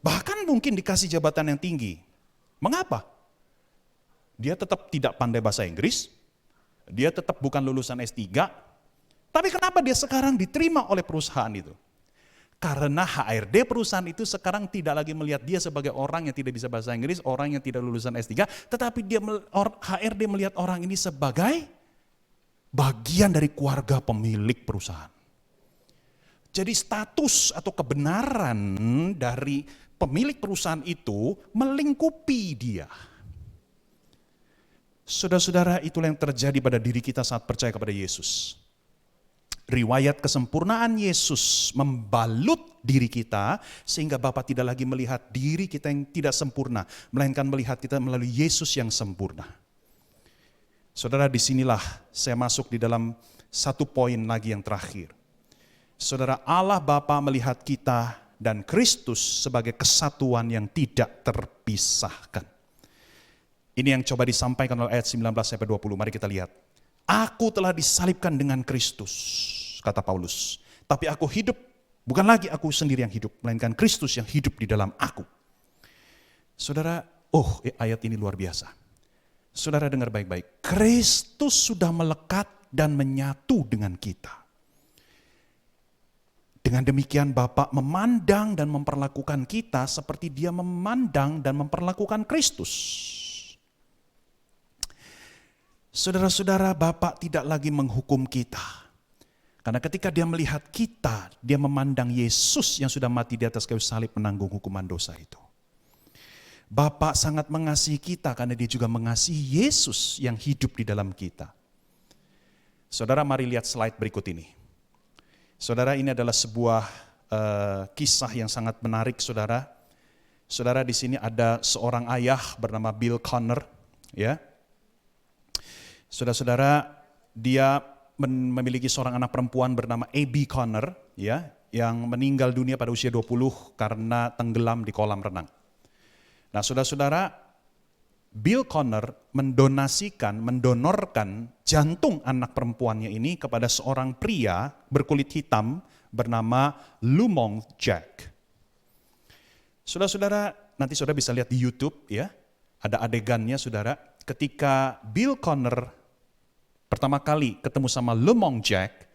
Bahkan mungkin dikasih jabatan yang tinggi. Mengapa? Dia tetap tidak pandai bahasa Inggris, dia tetap bukan lulusan S3, tapi kenapa dia sekarang diterima oleh perusahaan itu? Karena HRD perusahaan itu sekarang tidak lagi melihat dia sebagai orang yang tidak bisa bahasa Inggris, orang yang tidak lulusan S3, tetapi HRD melihat orang ini sebagai bagian dari keluarga pemilik perusahaan. Jadi status atau kebenaran dari pemilik perusahaan itu melingkupi dia. Saudara-saudara, itulah yang terjadi pada diri kita saat percaya kepada Yesus. Riwayat kesempurnaan Yesus membalut diri kita sehingga Bapa tidak lagi melihat diri kita yang tidak sempurna, melainkan melihat kita melalui Yesus yang sempurna. Saudara, disinilah saya masuk di dalam satu poin lagi yang terakhir. Saudara, Allah Bapa melihat kita dan Kristus sebagai kesatuan yang tidak terpisahkan. Ini yang coba disampaikan oleh ayat 19-20, mari kita lihat. Aku telah disalibkan dengan Kristus, kata Paulus. Tapi aku hidup, bukan lagi aku sendiri yang hidup, melainkan Kristus yang hidup di dalam aku. Saudara, ayat ini luar biasa. Saudara dengar baik-baik, Kristus sudah melekat dan menyatu dengan kita. Dengan demikian Bapa memandang dan memperlakukan kita seperti Dia memandang dan memperlakukan Kristus. Saudara-saudara, Bapa tidak lagi menghukum kita. Karena ketika Dia melihat kita, Dia memandang Yesus yang sudah mati di atas kayu salib menanggung hukuman dosa itu. Bapa sangat mengasihi kita karena Dia juga mengasihi Yesus yang hidup di dalam kita. Saudara, mari lihat slide berikut ini. Saudara, ini adalah sebuah kisah yang sangat menarik, saudara. Saudara, di sini ada seorang ayah bernama Bill Connor, ya. Saudara-saudara, dia memiliki seorang anak perempuan bernama Abby Connor, ya, yang meninggal dunia pada usia 20 karena tenggelam di kolam renang. Nah, saudara-saudara, Bill Connor mendonorkan jantung anak perempuannya ini kepada seorang pria berkulit hitam bernama Lumong Jack. Saudara-saudara, nanti saudara bisa lihat di YouTube, ya, ada adegannya, saudara, ketika Bill Connor pertama kali ketemu sama Lumong Jack,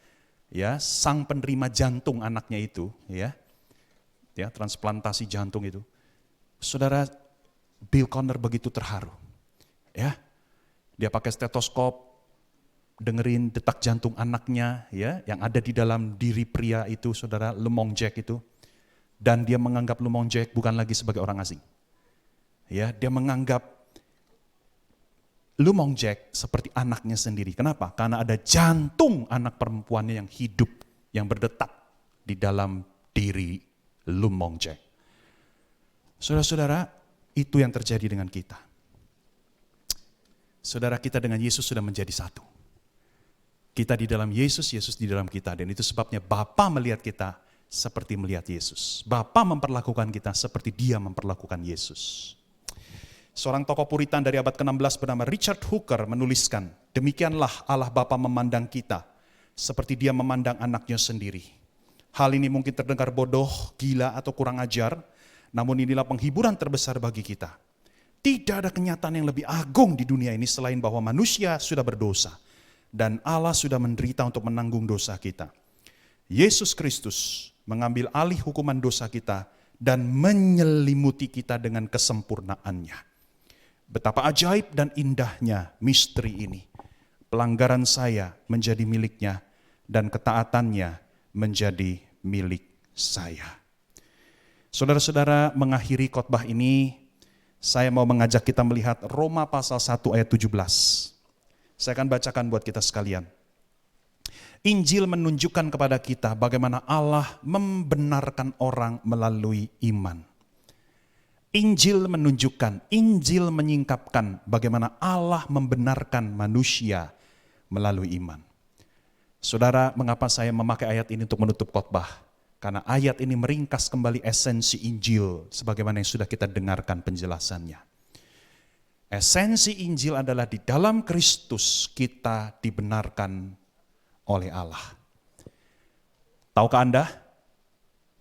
ya, sang penerima jantung anaknya itu, ya transplantasi jantung itu. Saudara, Bill Connor begitu terharu, ya. Dia pakai stetoskop, dengerin detak jantung anaknya, ya, yang ada di dalam diri pria itu, saudara, Lumong Jack itu, dan dia menganggap Lumong Jack bukan lagi sebagai orang asing, ya. Dia menganggap Lumong Jack seperti anaknya sendiri. Kenapa? Karena ada jantung anak perempuannya yang hidup, yang berdetak di dalam diri Lumong Jack. Saudara-saudara, itu yang terjadi dengan kita. Saudara, kita dengan Yesus sudah menjadi satu. Kita di dalam Yesus, Yesus di dalam kita. Dan itu sebabnya Bapa melihat kita seperti melihat Yesus. Bapa memperlakukan kita seperti Dia memperlakukan Yesus. Seorang tokoh Puritan dari abad ke-16 bernama Richard Hooker menuliskan, demikianlah Allah Bapa memandang kita seperti Dia memandang anaknya sendiri. Hal ini mungkin terdengar bodoh, gila, atau kurang ajar, namun inilah penghiburan terbesar bagi kita. Tidak ada kenyataan yang lebih agung di dunia ini selain bahwa manusia sudah berdosa dan Allah sudah menderita untuk menanggung dosa kita. Yesus Kristus mengambil alih hukuman dosa kita dan menyelimuti kita dengan kesempurnaannya. Betapa ajaib dan indahnya misteri ini. Pelanggaran saya menjadi miliknya dan ketaatannya menjadi milik saya. Saudara-saudara, mengakhiri khotbah ini, saya mau mengajak kita melihat Roma pasal 1 ayat 17. Saya akan bacakan buat kita sekalian. Injil menunjukkan kepada kita bagaimana Allah membenarkan orang melalui iman. Injil menunjukkan, Injil menyingkapkan bagaimana Allah membenarkan manusia melalui iman. Saudara, mengapa saya memakai ayat ini untuk menutup khotbah? Karena ayat ini meringkas kembali esensi Injil sebagaimana yang sudah kita dengarkan penjelasannya. Esensi Injil adalah di dalam Kristus kita dibenarkan oleh Allah. Tahukah Anda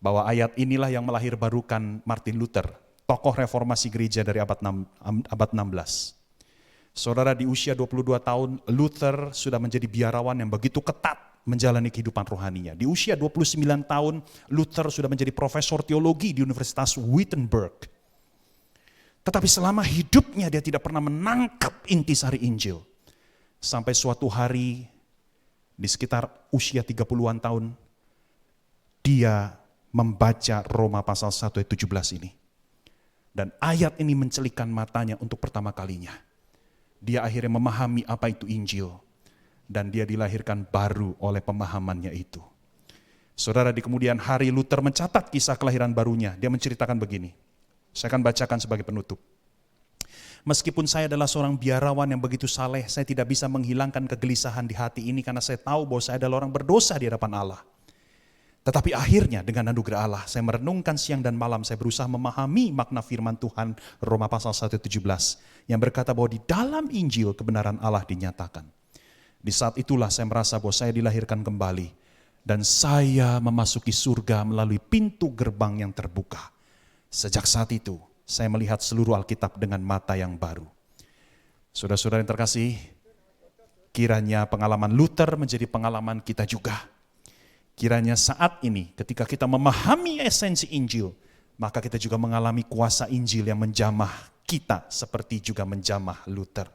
bahwa ayat inilah yang melahirbarukan Martin Luther, tokoh reformasi gereja dari abad 16. Saudara, di usia 22 tahun, Luther sudah menjadi biarawan yang begitu ketat menjalani kehidupan rohaninya. Di usia 29 tahun, Luther sudah menjadi profesor teologi di Universitas Wittenberg. Tetapi selama hidupnya dia tidak pernah menangkap intisari Injil. Sampai suatu hari, di sekitar usia 30-an tahun, dia membaca Roma pasal 1 ayat 17 ini. Dan ayat ini mencelikan matanya untuk pertama kalinya. Dia akhirnya memahami apa itu Injil. Dan dia dilahirkan baru oleh pemahamannya itu. Saudara, di kemudian hari Luther mencatat kisah kelahiran barunya. Dia menceritakan begini. Saya akan bacakan sebagai penutup. Meskipun saya adalah seorang biarawan yang begitu saleh, saya tidak bisa menghilangkan kegelisahan di hati ini karena saya tahu bahwa saya adalah orang berdosa di hadapan Allah. Tetapi akhirnya dengan anugerah Allah, saya merenungkan siang dan malam, saya berusaha memahami makna firman Tuhan Roma pasal 1:17 yang berkata bahwa di dalam Injil kebenaran Allah dinyatakan. Di saat itulah saya merasa bahwa saya dilahirkan kembali dan saya memasuki surga melalui pintu gerbang yang terbuka. Sejak saat itu saya melihat seluruh Alkitab dengan mata yang baru. Saudara-saudara yang terkasih, kiranya pengalaman Luther menjadi pengalaman kita juga. Kiranya saat ini ketika kita memahami esensi Injil, maka kita juga mengalami kuasa Injil yang menjamah kita seperti juga menjamah Luther.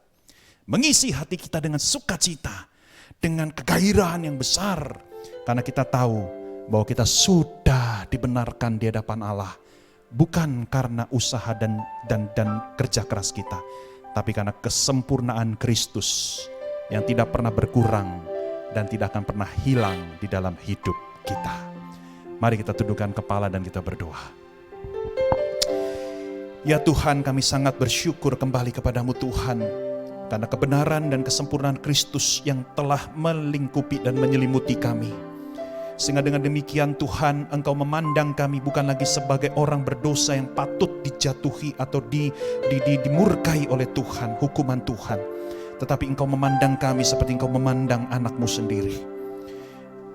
Mengisi hati kita dengan sukacita, dengan kegairahan yang besar. Karena kita tahu bahwa kita sudah dibenarkan di hadapan Allah. Bukan karena usaha dan kerja keras kita. Tapi karena kesempurnaan Kristus yang tidak pernah berkurang dan tidak akan pernah hilang di dalam hidup kita. Mari kita tundukkan kepala dan kita berdoa. Ya Tuhan, kami sangat bersyukur kembali kepadamu Tuhan. Karena kebenaran dan kesempurnaan Kristus yang telah melingkupi dan menyelimuti kami. Sehingga dengan demikian Tuhan, Engkau memandang kami bukan lagi sebagai orang berdosa yang patut dijatuhi atau dimurkai oleh Tuhan, hukuman Tuhan. Tetapi Engkau memandang kami seperti Engkau memandang anak-Mu sendiri.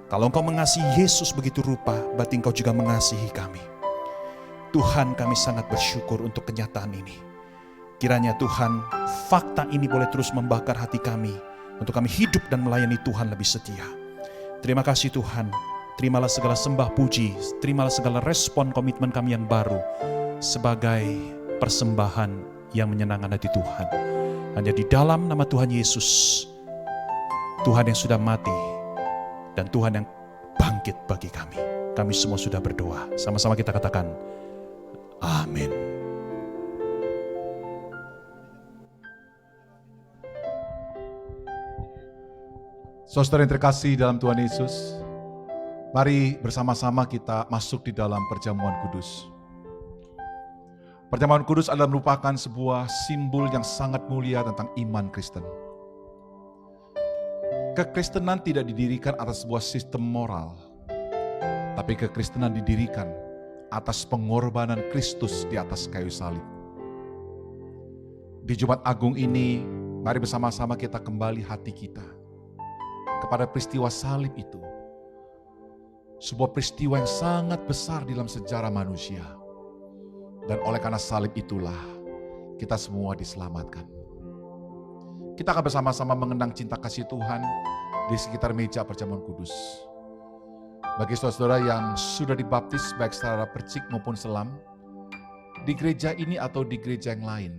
Kalau Engkau mengasihi Yesus begitu rupa, berarti Engkau juga mengasihi kami. Tuhan, kami sangat bersyukur untuk kenyataan ini. Kiranya Tuhan, fakta ini boleh terus membakar hati kami untuk kami hidup dan melayani Tuhan lebih setia. Terima kasih Tuhan, terimalah segala sembah puji, terimalah segala respon komitmen kami yang baru sebagai persembahan yang menyenangkan hati Tuhan. Hanya di dalam nama Tuhan Yesus, Tuhan yang sudah mati dan Tuhan yang bangkit bagi kami. Kami semua sudah berdoa. Sama-sama kita katakan, amin.
Saudara yang terkasih dalam Tuhan Yesus, mari bersama-sama kita masuk di dalam perjamuan kudus. Perjamuan kudus adalah merupakan sebuah simbol yang sangat mulia tentang iman Kristen. Kekristenan tidak didirikan atas sebuah sistem moral, tapi kekristenan didirikan atas pengorbanan Kristus di atas kayu salib. Di Jumat Agung ini, mari bersama-sama kita kembali hati kita kepada peristiwa salib itu. Sebuah peristiwa yang sangat besar dalam sejarah manusia. Dan oleh karena salib itulah kita semua diselamatkan. Kita akan bersama-sama mengenang cinta kasih Tuhan di sekitar meja perjamuan kudus. Bagi saudara-saudara yang sudah dibaptis baik secara percik maupun selam, di gereja ini atau di gereja yang lain,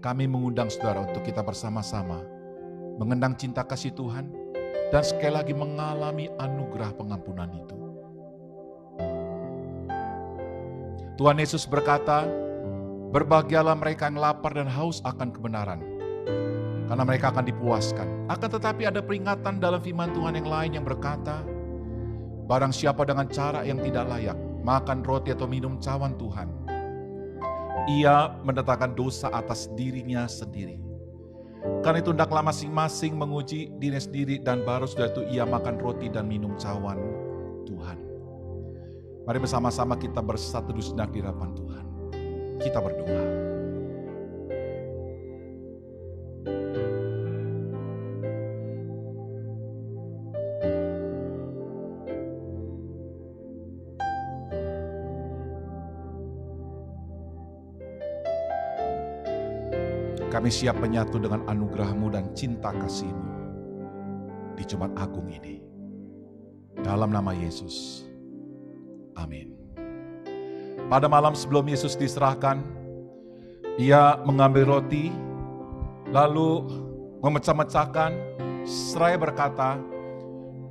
kami mengundang saudara untuk kita bersama-sama mengenang cinta kasih Tuhan dan sekali lagi mengalami anugerah pengampunan itu. Tuhan Yesus berkata, berbahagialah mereka yang lapar dan haus akan kebenaran, karena mereka akan dipuaskan. Akan tetapi ada peringatan dalam firman Tuhan yang lain yang berkata, barang siapa dengan cara yang tidak layak makan roti atau minum cawan Tuhan, ia mendatangkan dosa atas dirinya sendiri. Karena itu hendaklah masing-masing menguji diri sendiri dan baru sudah itu ia makan roti dan minum cawan Tuhan. Mari bersama-sama kita bersatu sejenak di hadapan Tuhan. Kita berdoa. Kami siap menyatu dengan anugerah-Mu dan cinta kasih-Mu di Jumat Agung ini. Dalam nama Yesus. Amin. Pada malam sebelum Yesus diserahkan, ia mengambil roti, lalu memecah-mecahkan, seraya berkata,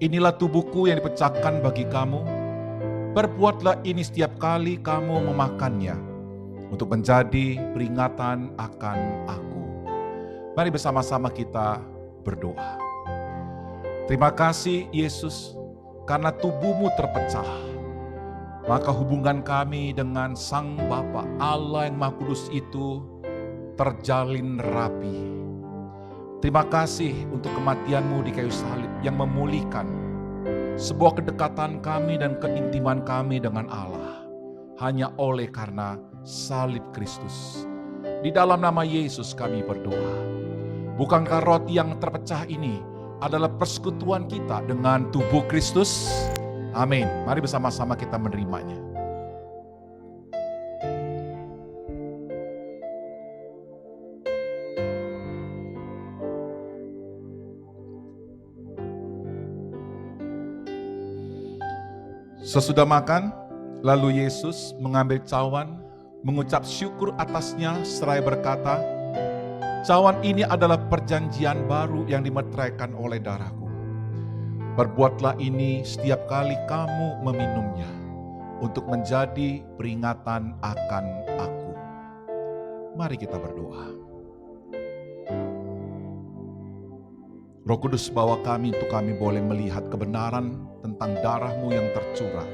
"Inilah tubuhku yang dipecahkan bagi kamu. Perbuatlah ini setiap kali kamu memakannya, untuk menjadi peringatan akan aku." Mari bersama-sama kita berdoa. Terima kasih Yesus, karena tubuhmu terpecah, maka hubungan kami dengan Sang Bapa Allah yang Maha Kudus itu terjalin rapi. Terima kasih untuk kematian-Mu di kayu salib yang memulihkan sebuah kedekatan kami dan keintiman kami dengan Allah hanya oleh karena salib Kristus. Di dalam nama Yesus kami berdoa. Bukankah roti yang terpecah ini adalah persekutuan kita dengan tubuh Kristus? Amin. Mari bersama-sama kita menerimanya. Sesudah makan, lalu Yesus mengambil cawan, mengucap syukur atasnya seraya berkata, "Cawan ini adalah perjanjian baru yang dimeteraikan oleh darahku. Perbuatlah ini setiap kali kamu meminumnya, untuk menjadi peringatan akan aku." Mari kita berdoa. Roh Kudus, bawa kami untuk kami boleh melihat kebenaran tentang darah-Mu yang tercurah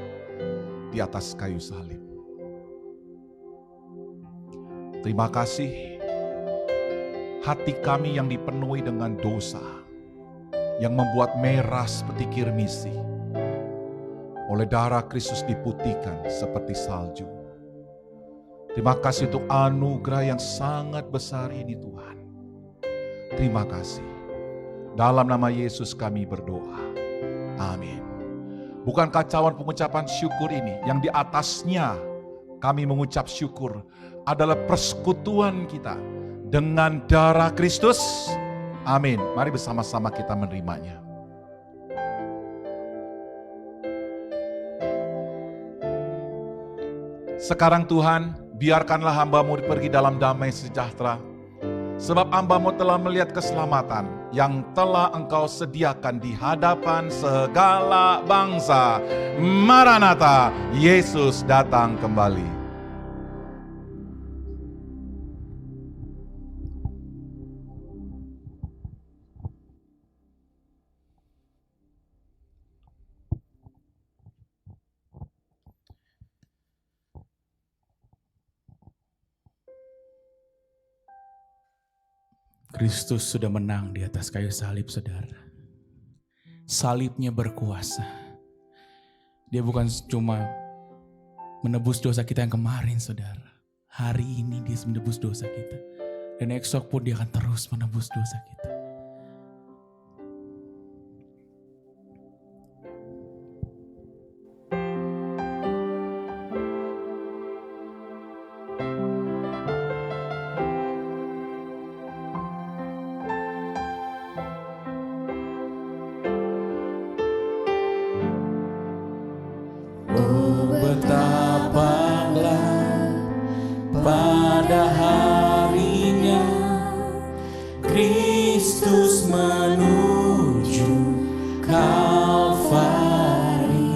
di atas kayu salib. Terima kasih, hati kami yang dipenuhi dengan dosa, yang membuat merah seperti kirmisi, oleh darah Kristus diputihkan seperti salju. Terima kasih untuk anugerah yang sangat besar ini Tuhan. Terima kasih. Dalam nama Yesus kami berdoa. Amin. Bukankah cawan pengucapan syukur ini yang di atasnya kami mengucap syukur adalah persekutuan kita dengan darah Kristus? Amin. Mari bersama-sama kita menerimanya. Sekarang Tuhan, biarkanlah hamba-Mu pergi dalam damai sejahtera, sebab hamba-Mu telah melihat keselamatan yang telah Engkau sediakan di hadapan segala bangsa. Maranatha, Yesus datang kembali.
Kristus sudah menang di atas kayu salib, saudara. Salibnya berkuasa. Dia bukan cuma menebus dosa kita yang kemarin, saudara. Hari ini dia menebus dosa kita. Dan esok pun dia akan terus menebus dosa kita.
Pada harinya Kristus menuju Kalvari.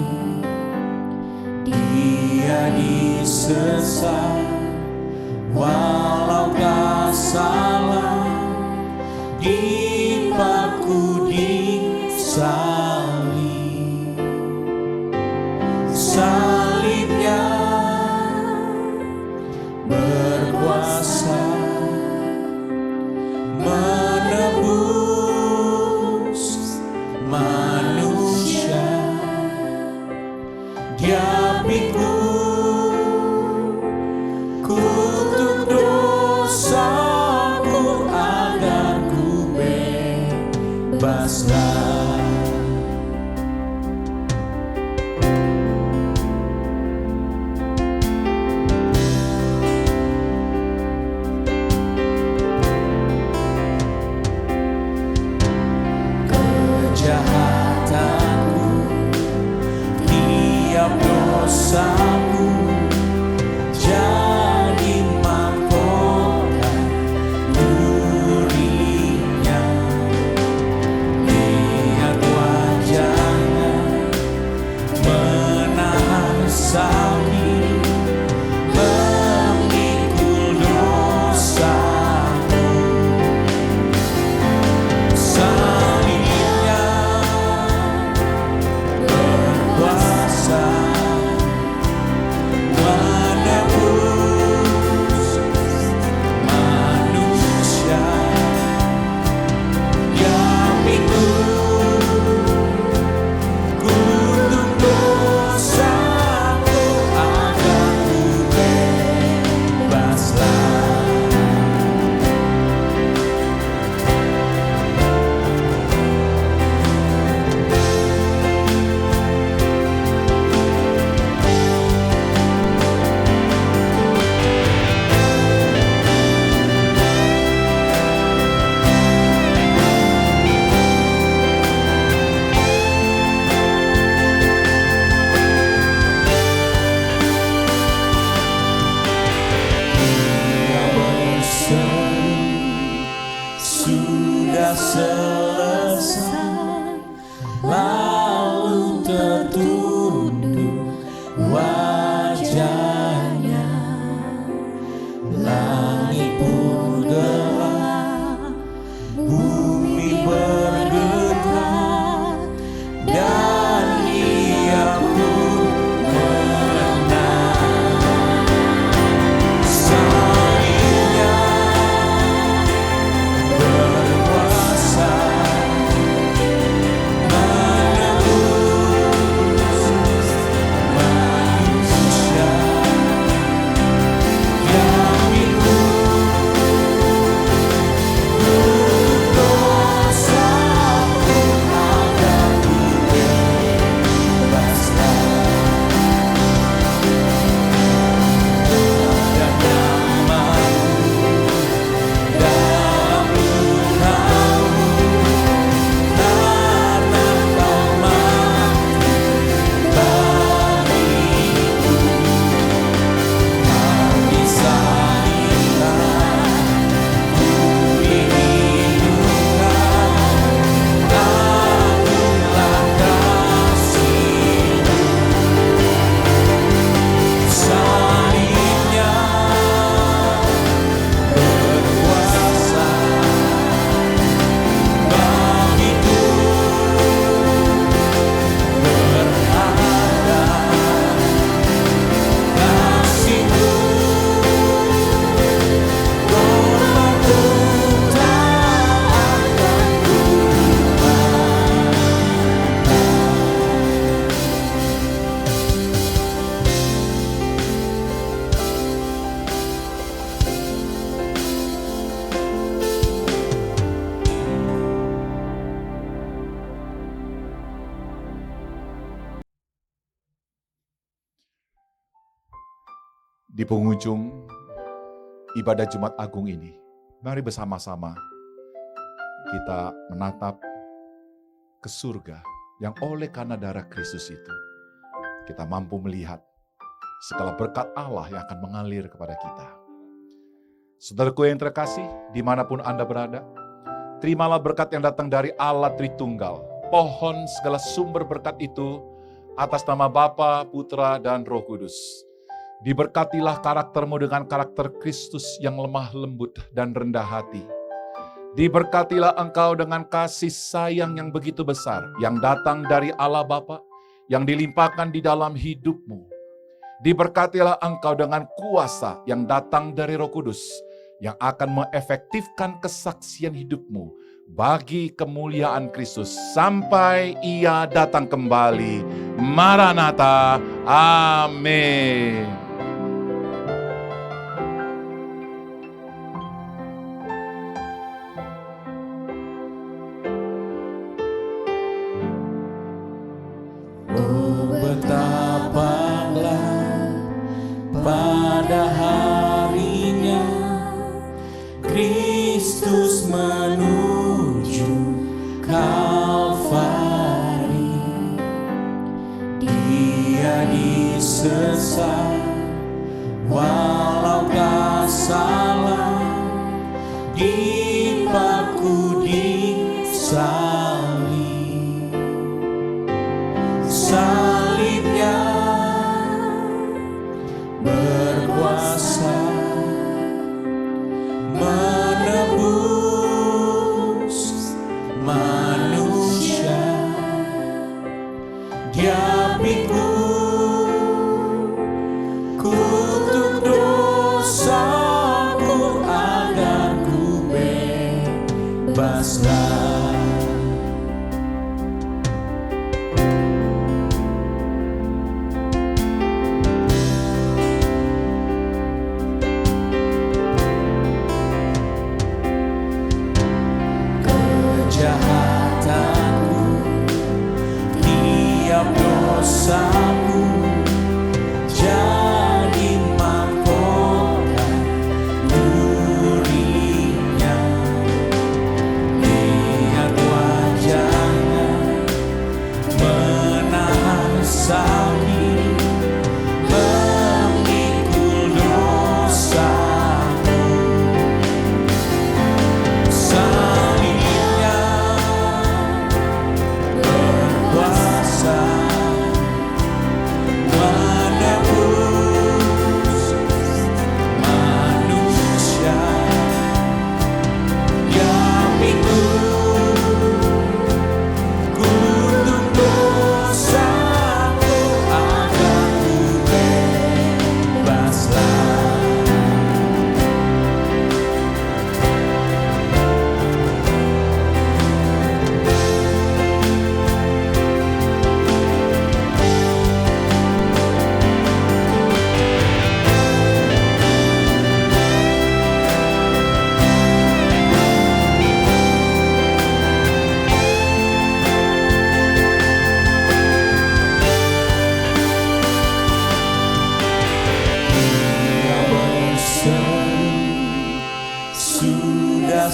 Dia disesat walau gak salah, dipaku di salib. Salibnya berkuasa menebus manusia. Dia pikul kutuk dosaku agar ku bebaslah. Kejahatanku
Di penghujung ibadah Jumat Agung ini, mari bersama-sama kita menatap ke surga yang oleh karena darah Kristus itu kita mampu melihat segala berkat Allah yang akan mengalir kepada kita. Saudaraku yang terkasih, dimanapun Anda berada, terimalah berkat yang datang dari Allah Tritunggal. Pohon segala sumber berkat itu atas nama Bapa, Putra, dan Roh Kudus. Diberkatilah karaktermu dengan karakter Kristus yang lemah lembut dan rendah hati. Diberkatilah engkau dengan kasih sayang yang begitu besar, yang datang dari Allah Bapa, yang dilimpahkan di dalam hidupmu. Diberkatilah engkau dengan kuasa yang datang dari Roh Kudus, yang akan mengefektifkan kesaksian hidupmu bagi kemuliaan Kristus sampai Ia datang kembali. Maranatha. Amin.
Pada harinya Kristus menuju Kalvari. Dia disesat walau tak salah, dipaku di salib. Salibnya berkuasa menebus manusia. Dia pikul kutuk dosaku agar ku bebaslah. Dosaku jadi mahkota durinya. Lihat wajahnya menahan sakit, memikul dosaku. Salibnya berkuasa menebus manusia. Dia pikul kutuk dosaku agar ku bebaslah. Sudah